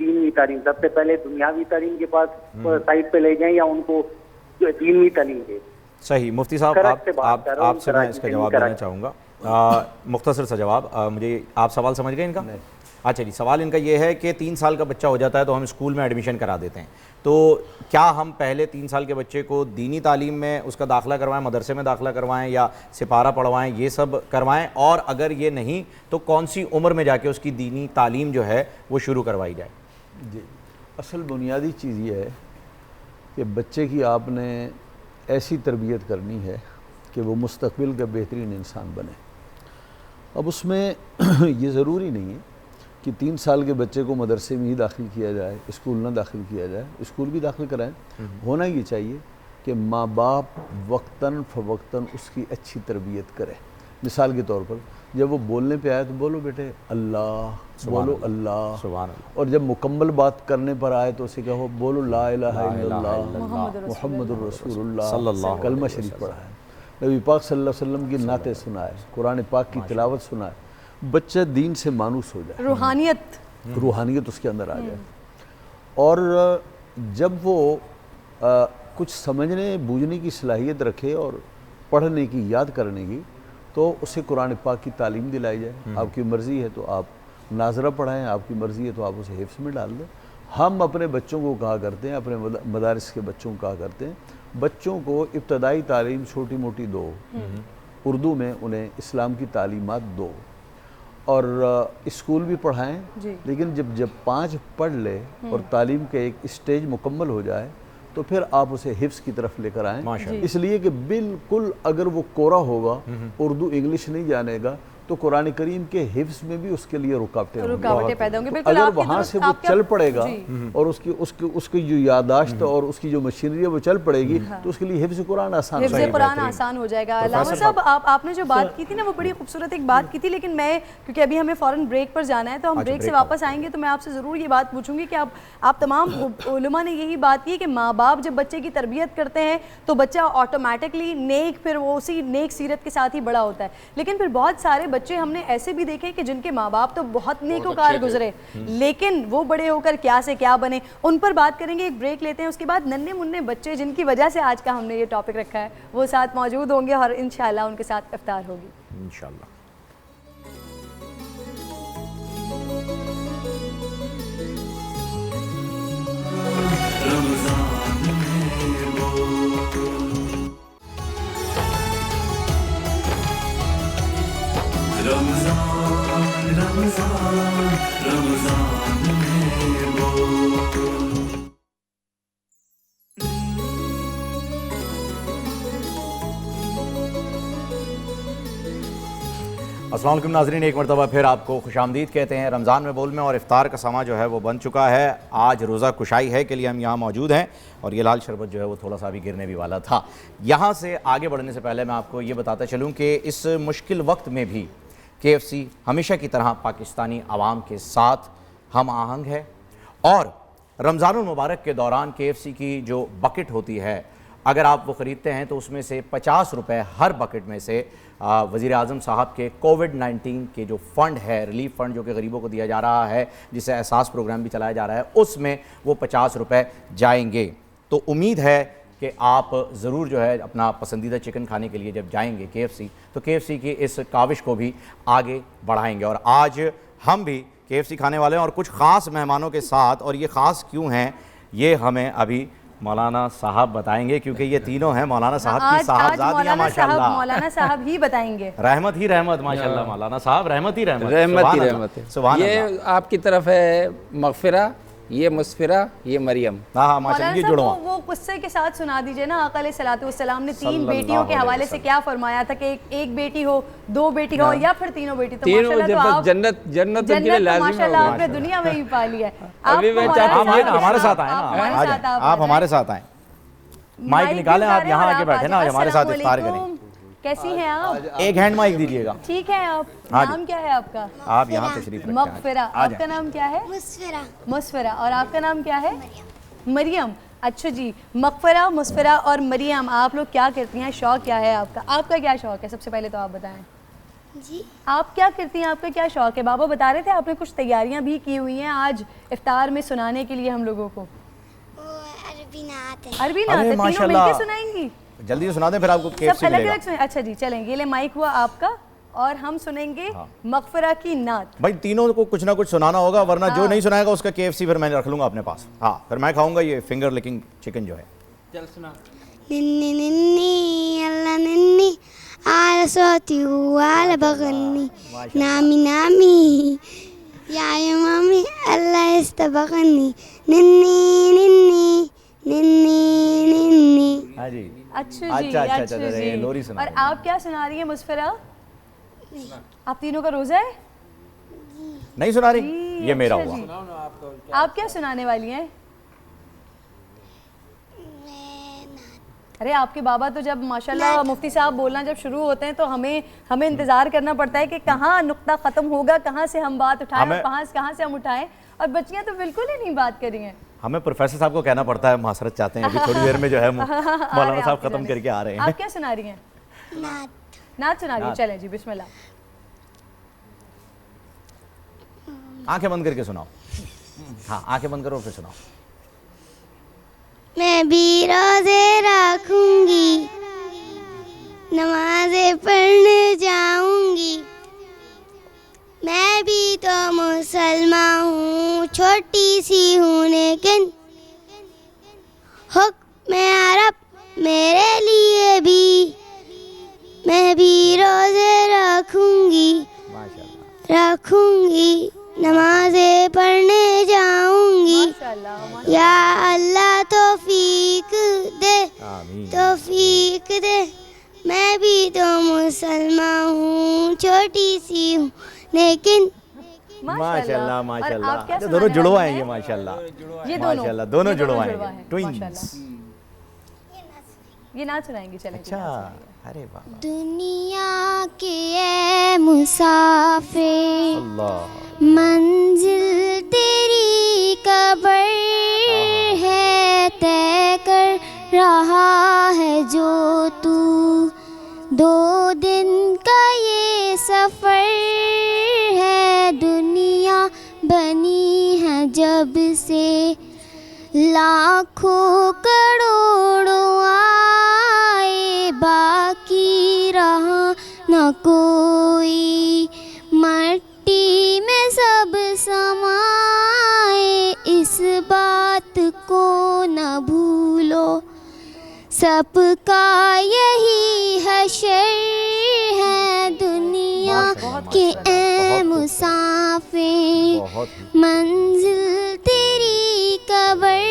دینی تعلیم؟ سب سے پہلے دنیاوی تعلیم کے پاس سائٹ پہ لے جائیں یا ان کو دینی تعلیم دیں؟ صحیح مفتی صاحب آپ سے میں اس کا جواب دینا چاہوں گا، مختصر سا جواب. مجھے آپ سوال سمجھ گئے ان کا؟ اچھا جی، سوال ان کا یہ ہے کہ 3 سال کا بچہ ہو جاتا ہے تو ہم اسکول میں ایڈمیشن کرا دیتے ہیں، تو کیا ہم پہلے 3 سال کے بچے کو دینی تعلیم میں اس کا داخلہ کروائیں، مدرسے میں داخلہ کروائیں یا سپارہ پڑھوائیں، یہ سب کروائیں؟ اور اگر یہ نہیں تو کون سی عمر میں جا کے اس کی دینی تعلیم جو ہے وہ شروع کروائی جائے؟ جی، اصل بنیادی چیز یہ ہے کہ بچے کی آپ نے ایسی تربیت کرنی ہے کہ وہ مستقبل کا بہترین انسان بنے. اب اس میں یہ ضروری نہیں ہے کہ 3 سال کے بچے کو مدرسے میں ہی داخل کیا جائے، اسکول نہ داخل کیا جائے. اسکول بھی داخل کرائیں. ہونا یہ چاہیے کہ ماں باپ وقتاً فوقتاً اس کی اچھی تربیت کرے. مثال کے طور پر جب وہ بولنے پہ آئے تو بولو بیٹے اللہ، بولو اللہ، سبحان اللہ. اور جب مکمل بات کرنے پر آئے تو اسے کہو بولو لا الہ الا اللہ محمد الرسول اللہ، کلمہ شریف پڑھا ہے، نبی پاک صلی اللہ علیہ وسلم کی نعتیں سنائے، قرآن پاک کی تلاوت سنائے. بچہ دین سے مانوس ہو جائے، روحانیت اس کے اندر آ جائے. اور جب وہ کچھ سمجھنے بوجھنے کی صلاحیت رکھے اور پڑھنے کی، یاد کرنے کی، تو اسے قرآن پاک کی تعلیم دلائی جائے. آپ کی مرضی ہے تو آپ ناظرہ پڑھائیں، آپ کی مرضی ہے تو آپ اسے حفظ میں ڈال دیں. ہم اپنے بچوں کو کہا کرتے ہیں، اپنے مدارس کے بچوں کو کہا کرتے ہیں، بچوں کو ابتدائی تعلیم چھوٹی موٹی دو، اردو میں انہیں اسلام کی تعلیمات دو، اور اسکول بھی پڑھائیں. لیکن جب 5 پڑھ لے اور تعلیم کے ایک اسٹیج مکمل ہو جائے تو پھر آپ اسے حفظ کی طرف لے کر آئیں. اس لیے کہ بالکل اگر وہ کورا ہوگا، اردو انگلش نہیں جانے گا، تو قرآن کریم کے حفظ میں بھی اس کے لیے رکاوٹیں پیدا ہوں گی. اگر وہاں سے وہ چل پڑے گا اور اس کی جو یاداشت اور اس کی جو مشینری ہے وہ چل پڑے گی تو اس کے لیے حفظ قرآن آسان ہو جائے گا. علامہ صاحب آپ نے جو بات کی تھی نا وہ بڑی خوبصورت ایک بات کی تھی، لیکن میں کیونکہ ابھی ہمیں فوراً بریک پر جانا ہے تو ہم بریک سے واپس آئیں گے تو میں آپ سے ضرور یہ بات پوچھوں گی کہ آپ تمام علماء نے یہی بات کی کہ ماں باپ جب بچے کی تربیت کرتے ہیں تو بچہ آٹومیٹکلی نیک، پھر وہ اسی نیک سیرت کے ساتھ ہی بڑا ہوتا ہے. لیکن پھر بہت سارے بچے ہم نے ایسے بھی دیکھے کہ جن کے ماں باپ تو بہت نیکوکار گزرے لیکن وہ بڑے ہو کر کیا سے کیا بنے. ان پر بات کریں گے، ایک بریک لیتے ہیں. اس کے بعد ننھے منھے بچے جن کی وجہ سے آج کا ہم نے یہ ٹاپک رکھا ہے وہ ساتھ موجود ہوں گے اور انشاءاللہ ان کے ساتھ افطار ہوگی انشاءاللہ. رمضان رمضان رمضان میں بول. السلام علیکم ناظرین، ایک مرتبہ پھر آپ کو خوش آمدید کہتے ہیں. رمضان میں بول میں اور افطار کا سماں جو ہے وہ بن چکا ہے. آج روزہ کشائی ہے کے لیے ہم یہاں موجود ہیں اور یہ لال شربت جو ہے وہ تھوڑا سا بھی گرنے بھی والا تھا. یہاں سے آگے بڑھنے سے پہلے میں آپ کو یہ بتاتا چلوں کہ اس مشکل وقت میں بھی KFC ہمیشہ کی طرح پاکستانی عوام کے ساتھ ہم آہنگ ہے. اور رمضان المبارک کے دوران KFC کی جو بکٹ ہوتی ہے اگر آپ وہ خریدتے ہیں تو اس میں سے 50 روپے ہر بکٹ میں سے وزیر اعظم صاحب کے کووڈ-19 کے جو فنڈ ہے، ریلیف فنڈ جو کہ غریبوں کو دیا جا رہا ہے، جسے احساس پروگرام بھی چلایا جا رہا ہے، اس میں وہ 50 روپے جائیں گے. تو امید ہے کہ آپ ضرور جو ہے اپنا پسندیدہ چکن کھانے کے لیے جب جائیں گے KFC تو KFC کی اس کاوش کو بھی آگے بڑھائیں گے. اور آج ہم بھی KFC کھانے والے ہیں اور کچھ خاص مہمانوں کے ساتھ. اور یہ خاص کیوں ہیں یہ ہمیں ابھی مولانا صاحب بتائیں گے، کیونکہ یہ تینوں ہیں مولانا صاحب کی صاحبزادیاں ماشاءاللہ. مولانا صاحب ہی بتائیں گے. رحمت ہی رحمت ماشاءاللہ. مولانا صاحب رحمت ہی رحمت. یہ آپ کی طرف ہے مغفرہ، یہ مسفرہ، یہ مریم. ہاں ماشاءاللہ. یہ جڑواں وہ قصے کے ساتھ سنا دیجئے نا. آقا علیہ الصلوۃ والسلام نے 3 بیٹیوں کے حوالے سے کیا فرمایا تھا کہ ایک بیٹی ہو، 2 بیٹی ہو یا پھر تینوں بیٹی. تو ماشاءاللہ تو آپ جنت کے لیے لازم ماشاءاللہ آپ نے دنیا میں ہی پا لیا ہے. ہمارے ساتھ آئیں نا، آپ ہمارے ساتھ آئیں. مائک نکالیں، آپ یہاں آ کے بیٹھے نا، ہمارے ساتھ افطار کریں. کیسی ہیں آپ؟ ایک ہینڈ مائک دیجیے گا. ٹھیک ہے. آپ نام کیا ہے آپ کا؟ آپ یہاں تشریف رکھیں. مغفرہ. آپ کا نام کیا ہے؟ مسفرہ. اور آپ کا نام کیا ہے؟ مریم. اچھا جی، مغفرہ، مسفرہ اور مریم، آپ لوگ کیا کرتی ہیں؟ شوق کیا ہے آپ کا؟ آپ کا کیا شوق ہے؟ سب سے پہلے تو آپ بتائیں. جی آپ کیا کرتی ہیں, آپ کا کیا شوق ہے؟ بابا بتا رہے تھے آپ نے کچھ تیاریاں بھی کی ہوئی ہیں آج افطار میں سنانے کے لیے ہم لوگوں کو. عربی نعت ہے. عربی نعت ہے, تینوں مل کے سنائیں گی؟ جلدی سے سنا دیں پھر آپ کو سب الگ الگ سنیں. اچھا جی چلیں, یہ لے مائک ہوا آپ کا, اور ہم سنیں گے مغفرہ کی نعت. بھائی تینوں کو کچھ نہ کچھ سنانا ہوگا, ورنہ جو نہیں سنائے گا اس کا KFC پھر میں رکھ لوں گا اپنے پاس. ہاں پھر میں کھاؤں گا یہ فنگر لیکنگ چکن جو ہے. چل سنا. ننی ننی اللہ ننی آل صوتی وآل بغنی نامی نامی یا مامی اللہ استبغنی ننی ننی ننی ننی. ہاں جی اچھا جی, اچھا جی. لوری سنا. اور آپ کیا سنا رہی ہیں مسفرہ؟ آپ تینوں کا روزہ ہے؟ نہیں سنا رہی, یہ میرا ہوا. آپ کیا سنانے والی ہیں؟ ارے آپ کے بابا تو جب ماشاءاللہ مفتی صاحب بولنا جب شروع ہوتے ہیں تو ہمیں انتظار کرنا پڑتا ہے کہ کہاں نقطہ ختم ہوگا, کہاں سے ہم بات اٹھائیں اور کہاں سے ہم اٹھائیں, اور بچیاں تو بالکل ہی نہیں بات کر رہی ہیں. ہمیں پروفیسر صاحب کو کہنا پڑتا ہے, معذرت چاہتے ہیں, ابھی تھوڑی دیر میں جو ہے مولانا صاحب ختم کر کے آ رہے ہیں. آپ کیا سنا رہی ہیں؟ نعت سنا رہی ہیں. چلیں جی بسم اللہ. آنکھیں بند کر کے سناؤ. ہاں آنکھیں بند کرو پھر سناؤ. میں بھی روزے رکھوں گی, نمازیں پڑھنے جاؤں گی, میں بھی تو مسلمان ہوں, چھوٹی سی ہوں لیکن حکم عرب میرے لیے بھی, میں بھی روزے رکھوں گی, نمازیں پڑھنے جاؤں گی, یا اللہ توفیق دے, میں بھی تو مسلمان ہوں, چھوٹی سی ہوں لیکن. ماشاءاللہ ماشاءاللہ, دونوں جڑوا ہیں یہ ماشاءاللہ, ماشاءاللہ دونوں جڑوا ہیں, ٹوئنز. یہ نعت سنائیں گی. چلیں. اچھا ارے واہ. دنیا کے اے مسافر منزل تیری قبر ہے, طے کر رہا ہے جو تو 2 دن کا یہ سفر ہے. دنیا بنی ہے جب سے لاکھوں کروڑوں آئے, باقی رہا نہ کوئی, مٹی میں سب سمائے, اس بات کو نہ بھولو, سب کا یہی حشر ہے. دنیا کے اے مسافر منزل تیری قبر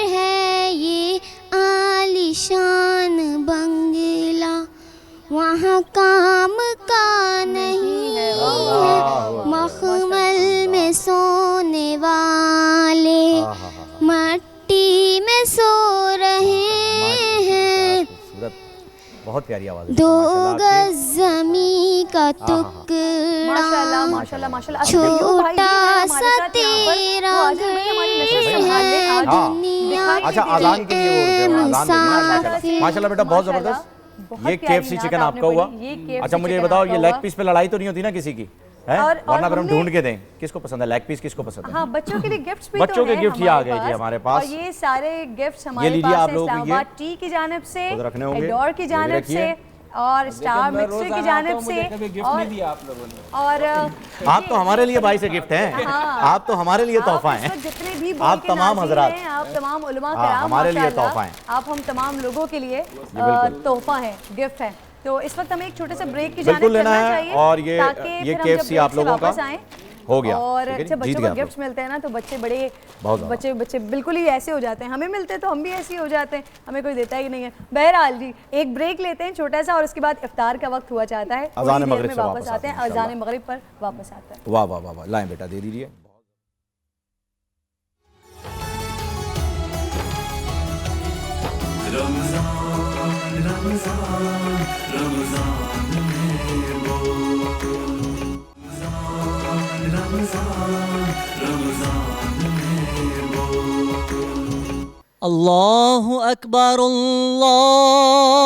ہے, یہ عالیشان بنگلہ وہاں کام کا نہیں ہے, مخمل میں سونے والے مٹی میں سو رہے ہیں. بہت پیاری آواز ہے. 2 گز زمین کا ٹکڑا چھوٹا سا تیرا گھر ہے, دنیا اچھا آزان کے لیے ماشاءاللہ بیٹا بہت زبردست. یہ KFC چکن آپ کا ہوا. اچھا مجھے یہ بتاؤ, یہ لیگ پیس پہ لڑائی تو نہیں ہوتی نا کسی کی, ورنہ پھر ہم ڈھونڈ کے دیں کس کو پسند ہے لیگ پیس, کس کو پسند ہے. ہاں بچوں کے لیے گفٹس بھی بچوں کے گفٹ یہ آ گئے جی ہمارے پاس, اور یہ سارے گفٹس ہمارے پاس ہیں اسلام آباد ٹی کی جانب سے, ایڈور کی جانب سے, اور اسٹار مکسر کی جانب سے, اور آپ تو ہمارے لیے بھائی سے گفٹ ہیں, آپ تو ہمارے لیے تحفہ ہیں, جتنے بھی آپ تمام حضرات, آپ تمام علماء کرام ہمارے لیے تحفہ ہیں, آپ ہم تمام لوگوں کے لیے تحفہ ہیں, گفٹ ہے. تو اس وقت ہمیں ایک چھوٹے سے بریک کی جانب چلنا چاہیے, اور یہ KFC آپ لوگوں کا ہو گیا. اور جب بچوں کو گفٹس ملتے ہیں نا تو بچے بالکل ہی ایسے ہو جاتے ہیں, ہمیں ملتے ہیں تو ہم بھی ایسے ہی ہو جاتے ہیں, ہمیں کوئی دیتا ہی نہیں ہے. بہرحال جی ایک بریک لیتے ہیں چھوٹا سا, اور اس کے بعد افطار کا وقت ہوا چاہتا ہے, اذان مغرب سے واپس آتے ہیں, اذان مغرب پر واپس آتے ہیں. واہ واہ واہ واہ, لائیں بیٹا دے دیجیے. رمضان رمضان رمضان میں وہ, رمضان رمضان میں وہ. اللہ اکبر اللہ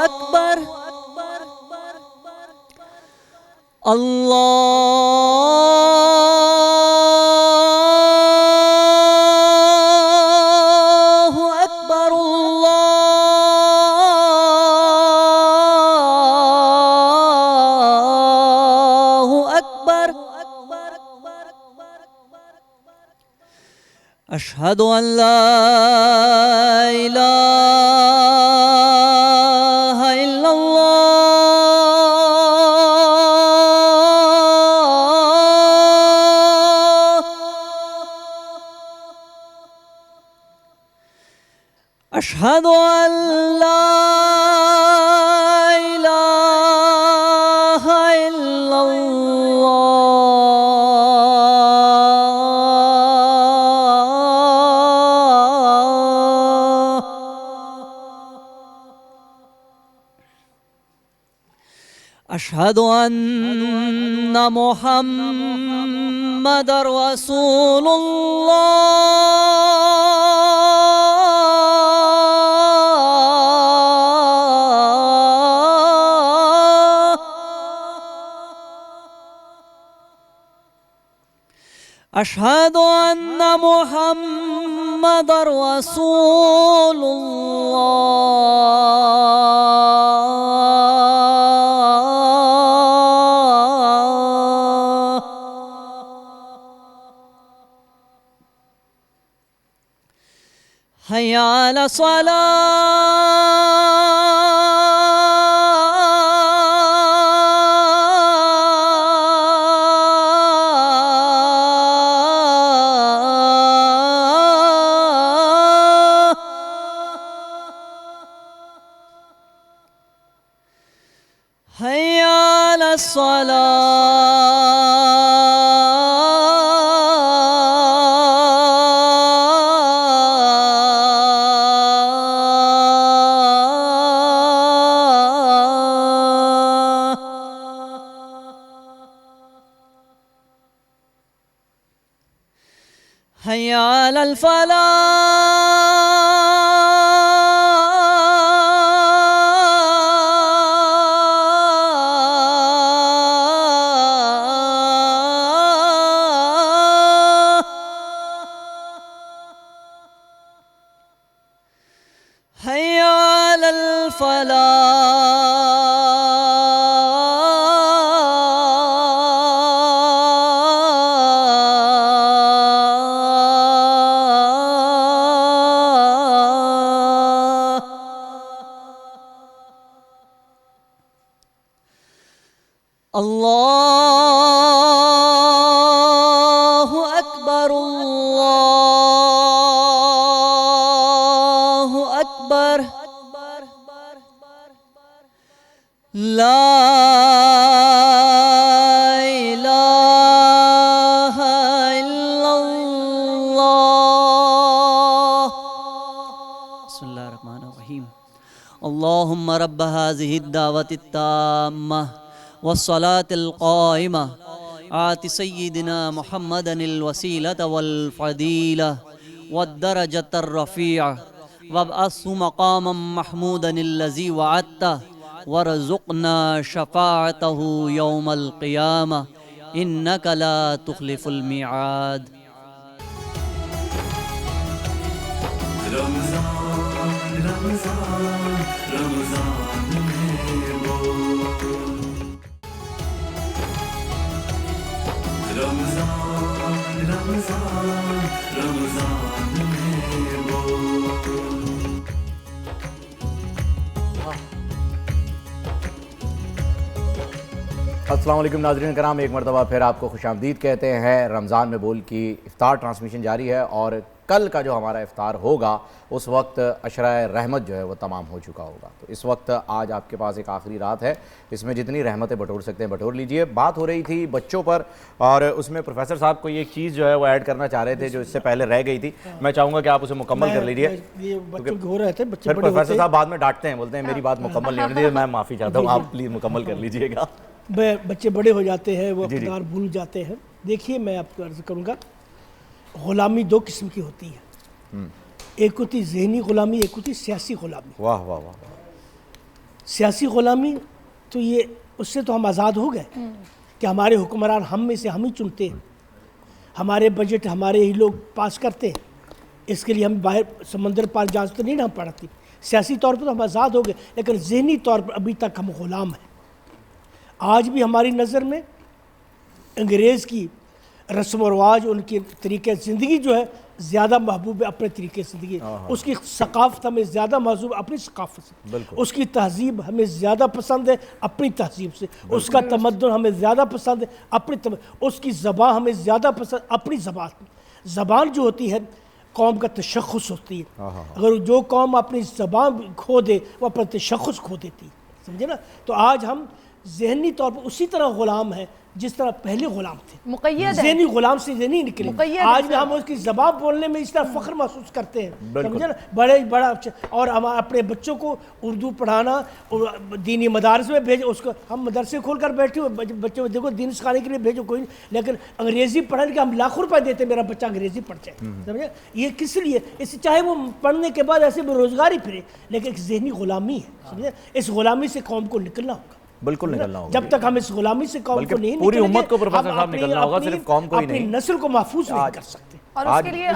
اکبر الله أكبر الله أكبر أشهد أن لا إله إلا الله أشهد أن لا إله إلا الله أشهد أن محمد رسول الله أشهد أن محمد رسول الله حي على الصلاة حي على الصلاة حي على الفلاح حي على الفلاح الله أكبر الله أكبر لا إله إلا الله بسم الله الرحمن الرحيم اللهم رب هذه الدعوة التامة والصلاة القائمة آت سيدنا محمدا الوسيلة والفضيلة والدرجة الرفيعة وابعثه مقاما محمودا الذي وعدته وارزقنا شفاعته يوم القيامة إنك لا تخلف الميعاد. رمضان رمضان رمضان میں بول رمضان رمضان رمضان میں بول السلام علیکم ناظرین کرام، ایک مرتبہ پھر آپ کو خوش آمدید کہتے ہیں۔ رمضان میں بول کی افطار ٹرانسمیشن جاری ہے اور کل کا جو ہمارا افطار ہوگا اس وقت عشرہ رحمت جو ہے وہ تمام ہو چکا ہوگا۔ تو اس وقت آج آپ کے پاس ایک آخری رات ہے، اس میں جتنی رحمتیں بٹور سکتے ہیں بٹور لیجئے۔ بات ہو رہی تھی بچوں پر اور اس میں پروفیسر صاحب کو یہ ایک چیز جو ہے وہ ایڈ کرنا چاہ رہے تھے جو اس سے پہلے رہ گئی تھی، میں چاہوں گا کہ آپ اسے مکمل کر لیجئے۔ پھر پروفیسر صاحب بعد میں ڈانٹتے ہیں، بولتے ہیں میری بات مکمل نہیں ہونے دی، میں معافی چاہتا ہوں، آپ پلیز مکمل کر لیجئے گا۔ بچے بڑے ہو جاتے ہیں، وہ اقتدار بھول جاتے ہیں۔ دیکھیے میں آپ کو عرض کروں گا، غلامی دو قسم کی ہوتی ہے، ایک ہوتی ذہنی غلامی، ایک ہوتی سیاسی غلامی۔ واہ واہ واہ۔ سیاسی غلامی تو یہ اس سے تو ہم آزاد ہو گئے، کہ ہمارے حکمران ہم میں سے ہم ہی چنتے ہیں, ہمارے بجٹ ہمارے ہی لوگ پاس کرتے ہیں, اس کے لیے ہم باہر سمندر پار جہاز تو نہیں نہ پڑتی. سیاسی طور پر تو ہم آزاد ہو گئے, لیکن ذہنی طور پر ابھی تک ہم غلام ہیں. آج بھی ہماری نظر میں انگریز کی رسم و رواج, ان کے طریقے زندگی جو ہے زیادہ محبوب ہے اپنے طریقے زندگی. اس کی ثقافت ہمیں زیادہ محبوب اپنی ثقافت سے, اس کی تہذیب ہمیں زیادہ پسند ہے اپنی تہذیب سے, اس کا تمدن ہمیں زیادہ پسند ہے اپنی اس کی زبان ہمیں زیادہ پسند اپنی زبان. زبان جو ہوتی ہے قوم کا تشخص ہوتی ہے. اگر جو قوم اپنی زبان کھو دے وہ اپنا تشخص کھو دیتی ہے, سمجھے نا. تو آج ہم ذہنی طور پر اسی طرح غلام ہیں جس طرح پہلے غلام تھے, مقید ذہنی غلام سے نہیں نکلے. آج بھی ہم اس کی زبان بولنے میں اس طرح فخر محسوس کرتے ہیں, سمجھے نا, بڑا. اور ہم اپنے بچوں کو اردو پڑھانا, دینی مدارس میں بھیجو, اس کو ہم مدرسے کھول کر بیٹھے ہوئے, بچوں کو دیکھو دین سکھانے کے لیے بھیجو کوئی نہیں, لیکن انگریزی پڑھنے کے ہم لاکھوں روپے دیتے میرا بچہ انگریزی پڑھ جائے, سمجھے. یہ کس لیے؟ اس چاہے وہ پڑھنے کے بعد ایسے بے روزگاری پھرے, لیکن ایک ذہنی غلامی ہے, سمجھے. اس غلامی سے قوم کو نکلنا ہوگا, بالکل نکلنا ہوگا. جب تک ہم اس غلامی سے قوم کو نہیں پوری امت کو پروفیسر صاحب نکلنا ہوگا, صرف قوم کو ہی نہیں, اپنی نسل کو محفوظ نہیں کر سکتے. اور اس کے لیے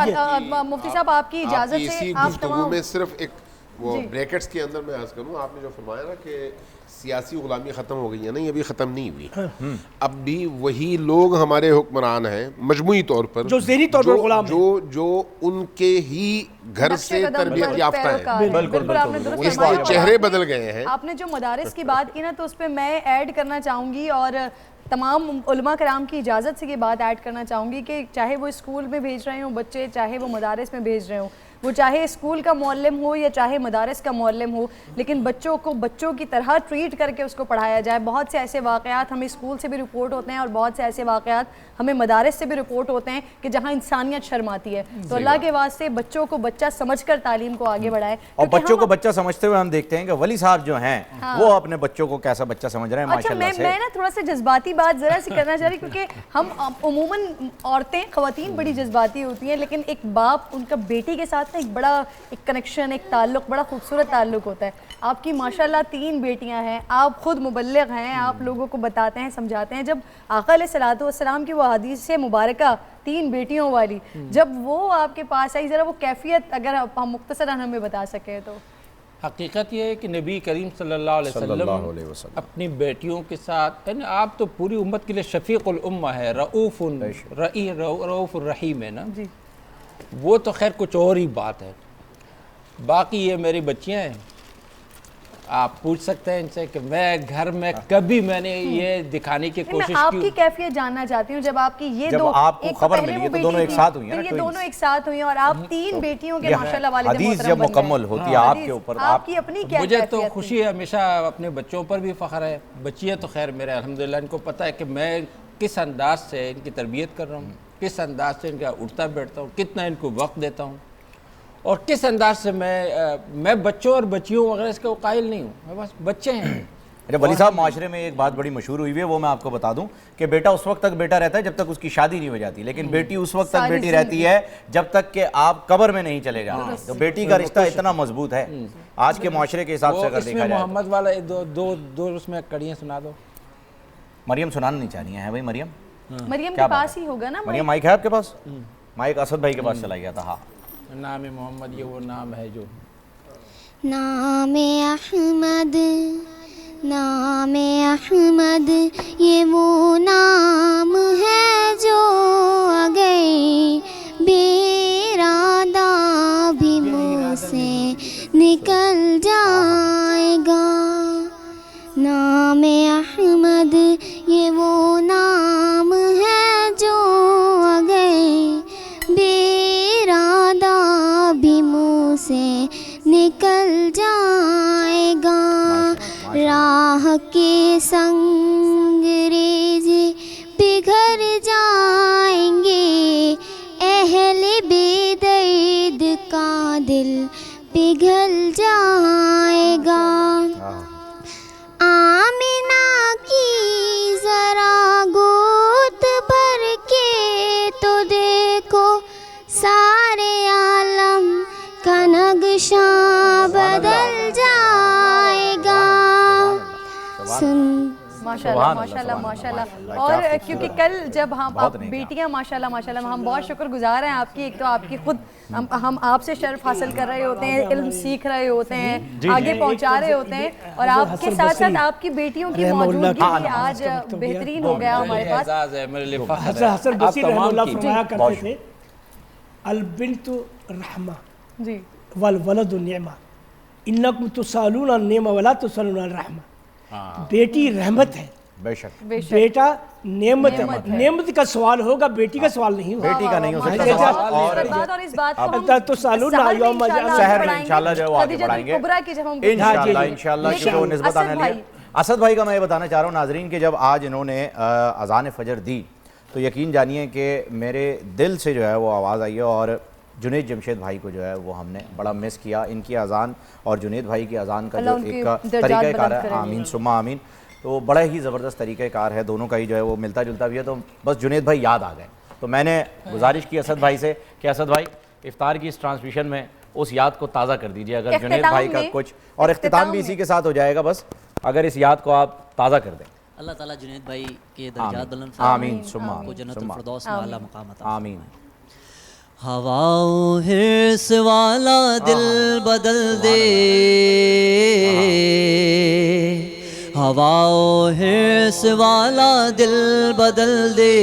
مفتی صاحب آپ کی اجازت سے اسی گفتگو میں صرف ایک وہ بریکٹس کے اندر میں عرض کروں, آپ نے جو فرمایا نا کہ سیاسی غلامی ختم ہو گئی ہے, نہیں ابھی ختم نہیں ہوئی. اب بھی وہی لوگ ہمارے حکمران ہیں مجموعی طور پر جو ذہنی طور پر غلام ہیں, جو ان کے ہی گھر سے تربیت یافتہ ہیں. بالکل آپ نے درست اس کے چہرے بدل گئے ہیں. آپ نے جو مدارس کی بات کی نا, تو اس پہ میں ایڈ کرنا چاہوں گی اور تمام علماء کرام کی اجازت سے یہ بات ایڈ کرنا چاہوں گی کہ چاہے وہ اسکول میں بھیج رہے ہوں بچے, چاہے وہ مدارس میں بھیج رہے ہوں, وہ چاہے اسکول کا معلم ہو یا چاہے مدارس کا معلم ہو, لیکن بچوں کو بچوں کی طرح ٹریٹ کر کے اس کو پڑھایا جائے. بہت سے ایسے واقعات ہمیں اسکول سے بھی رپورٹ ہوتے ہیں اور بہت سے ایسے واقعات ہمیں مدارس سے بھی رپورٹ ہوتے ہیں کہ جہاں انسانیت شرماتی ہے. تو اللہ کے واسطے بچوں کو بچہ سمجھ کر تعلیم کو آگے بڑھائے. اور بچوں کو بچہ سمجھتے ہوئے ہم دیکھتے ہیں کہ ولی صاحب جو ہیں وہ اپنے بچوں کو کیسا بچہ سمجھ رہے ہیں ماشاءاللہ سے. میں نا تھوڑا سا جذباتی بات ذرا سی کرنا چاہ رہی, کیونکہ ہم عموماً عورتیں خواتین بڑی جذباتی ہوتی ہیں, لیکن ایک باپ ان کا بیٹی کے ساتھ ایک بڑا ایک کنیکشن, ایک تعلق, بڑا خوبصورت تعلق ہوتا ہے. آپ کی ماشاءاللہ 3 بیٹیاں ہیں, آپ خود مبلغ ہیں, آپ لوگوں کو بتاتے ہیں, سمجھاتے ہیں. جب آقا علیہ الصلوۃ والسلام کی وہ حدیث مبارکہ 3 بیٹیوں والی جب وہ آپ کے پاس آئی, ذرا وہ کیفیت اگر ہم مختصراً ہمیں بتا سکیں تو. حقیقت یہ ہے کہ نبی کریم صلی اللہ علیہ وسلم اپنی بیٹیوں کے ساتھ, یعنی آپ تو پوری امت کے لیے شفیق الامہ ہے, رؤوف الرحیم ہے نا. وہ تو خیر کچھ اور ہی بات ہے. باقی یہ میری بچیاں ہیں, آپ پوچھ سکتے ہیں ان سے کہ میں گھر میں کبھی میں نے یہ دکھانے کی کوشش کی. آپ کی کیفیت جاننا چاہتی ہوں جب آپ کی یہ دو, ایک خبر ملی ہے تو دونوں ایک ساتھ ہوئی ہیں, یہ دونوں ایک ساتھ ہوئی ہیں اور آپ 3 بیٹیوں کے ماشاءاللہ والد محترم حدیث جب مکمل ہوتی ہے آپ کے اوپر, آپ کی اپنی کیا مجھے تو خوشی ہے, ہمیشہ اپنے بچوں پر بھی فخر ہے. بچیاں تو خیر میرے الحمدللہ ان کو پتہ ہے کہ میں کس انداز سے ان کی تربیت کر رہا ہوں, کس انداز سے ان کا اٹھتا بیٹھتا ہوں, کتنا ان کو وقت دیتا ہوں, اور کس انداز سے میں بچوں اور بچیوں وغیرہ اس کے قائل نہیں ہوں, میں بس بچے ہیں. ولی صاحب معاشرے میں ایک بات بڑی مشہور ہوئی ہے, وہ میں آپ کو بتا دوں کہ بیٹا اس وقت تک بیٹا رہتا ہے جب تک اس کی شادی نہیں ہو جاتی, لیکن بیٹی اس وقت تک بیٹی رہتی ہے جب تک کہ آپ قبر میں نہیں چلے جاتے. تو بیٹی کا رشتہ اتنا مضبوط ہے آج کے معاشرے کے حساب سے اگر دیکھا جائے. محمد والا دو اس میں کڑیاں سنا دو. مریم سنانا نہیں چاہ رہی ہیں بھائی, مریم کے پاس ہی ہوگا نا. مریم مائک ہے آپ کے پاس؟ مائک اسد بھائی کے پاس چلا گیا تھا. ہاں, نام محمد یہ وہ نام ہے جو نام احمد, نام احمد یہ وہ نام ہے جو اگر بے ارادہ بھی منہ سے نکل جائے گا. نام احمد یہ وہ نام ہے جو اگر بے ارادہ بھی منہ سے نکل جائے گا. راہ کے سنگ ریزے بگھر جائیں گے, اہل بے درد کا دل پگھل جائے گا. آمینہ کی ذرا گود بھر کے تو دیکھو, سارے عالم کا نقشہ بدل جائے گا. ماشاءاللہ ماشاءاللہ ماشاءاللہ. اور کیونکہ کل جب ہم بیٹیاں ماشاءاللہ ماشاءاللہ ہم بہت شکر گزار ہیں آپ کی. ایک تو آپ کی خود ہم آپ سے شرف حاصل کر رہے ہوتے ہیں, علم سیکھ رہے ہوتے ہیں, آگے پہنچا رہے ہوتے ہیں, اور آپ کے ساتھ ساتھ آپ کی بیٹیوں کی موجودگی بھی آج بہترین ہو گیا ہمارے پاس. حسن بصری رحمہ اللہ فرمایا کرتے تھے البنت رحمہ جی والولد نعمہ انکم تسالون عن نعمہ ولا تسالون عن رحمہ. بیٹی رحمت ہے, بے شک, بیٹا نعمت ہے. نعمت کا سوال ہوگا, بیٹی کا سوال نہیں ہوگا. بیٹی کا نہیں ہو سکتا. اور اس بات کو ہم تو سالون یوم سحر میں انشاءاللہ جو ہے وہ آگے بڑھائیں گے انشاءاللہ. شکر نسبت آنے لیے اسد بھائی کا میں یہ بتانا چاہ رہا ہوں ناظرین کہ جب آج انہوں نے اذان فجر دی تو یقین جانیے کہ میرے دل سے جو ہے وہ آواز آئی ہے. اور جنید جمشید بھائی کو جو ہے وہ ہم نے بڑا مس کیا. ان کی اذان اور جنید بھائی کی اذان کا جو ایک طریقہ کار ہے, آمین ثم آمین, تو بڑا ہی زبردست طریقہ کار ہے. دونوں کا ہی جو ہے وہ ملتا جلتا بھی ہے. تو بس جنید بھائی یاد آ گئے تو میں نے گزارش کی اسد بھائی سے کہ اسد بھائی افطار کی اس ٹرانسمیشن میں اس یاد کو تازہ کر دیجئے اگر جنید بھائی کا کچھ, اور اختتام بھی اسی کے ساتھ ہو جائے گا. بس اگر اس یاد کو آپ تازہ کر دیں. اللہ تعالیٰ جنید بھائی کے درجات بلند فرمائے, آمین ثم آپ کو جنت الفردوس میں اعلیٰ مقام عطا فرمائے. آمین. ہوا حرص والا دل بدل دے, ہوا حرص والا دل بدل دے,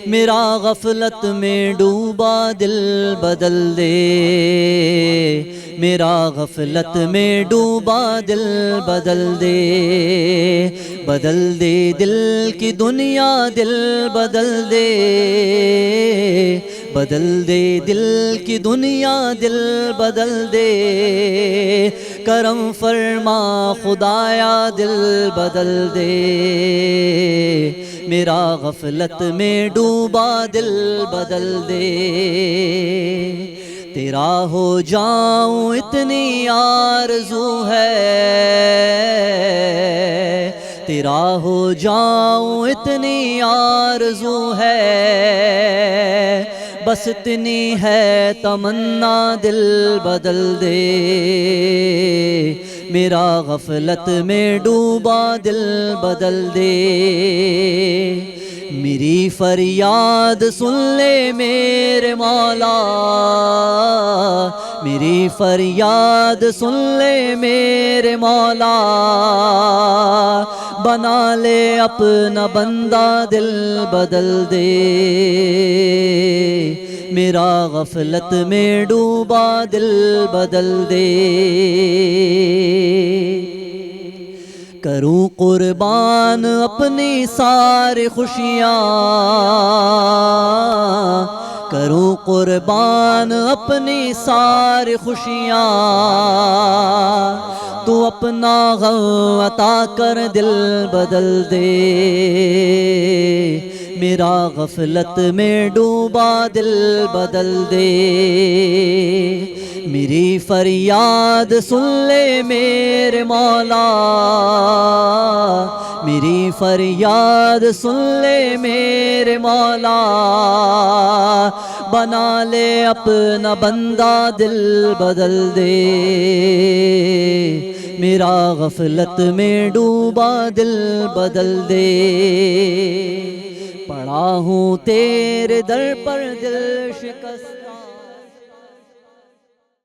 میرا غفلت میں ڈوبا دل بدل دے, میرا غفلت میں ڈوبا دل بدل دے, بدل دے دل کی دنیا دل بدل دے, بدل دے دل کی دنیا دل بدل دے, کرم فرما خدایا دل بدل دے, میرا غفلت میں ڈوبا دل بدل دے, تیرا ہو جاؤں اتنی آرزو ہے, تیرا ہو جاؤں اتنی آرزو ہے, بس اتنی ہے تمنا دل بدل دے, میرا غفلت میں ڈوبا دل بدل دے, میری فریاد سن لے میرے مولا, میری فریاد سن لے میرے مولا, بنا لے اپنا بندہ دل بدل دے, میرا غفلت میں ڈوبا دل بدل دے, کروں قربان اپنی ساری خوشیاں, کروں قربان اپنی ساری خوشیاں, تو اپنا غم عطا کر دل بدل دے, میرا غفلت میں ڈوبا دل بدل دے, میری فریاد سن لے میرے مولا, میری فریاد سن لے میرے مولا, بنا لے اپنا بندہ دل بدل دے, میرا غفلت میں ڈوبا دل بدل دے, پڑا ہوں تیرے در پر دل شکست.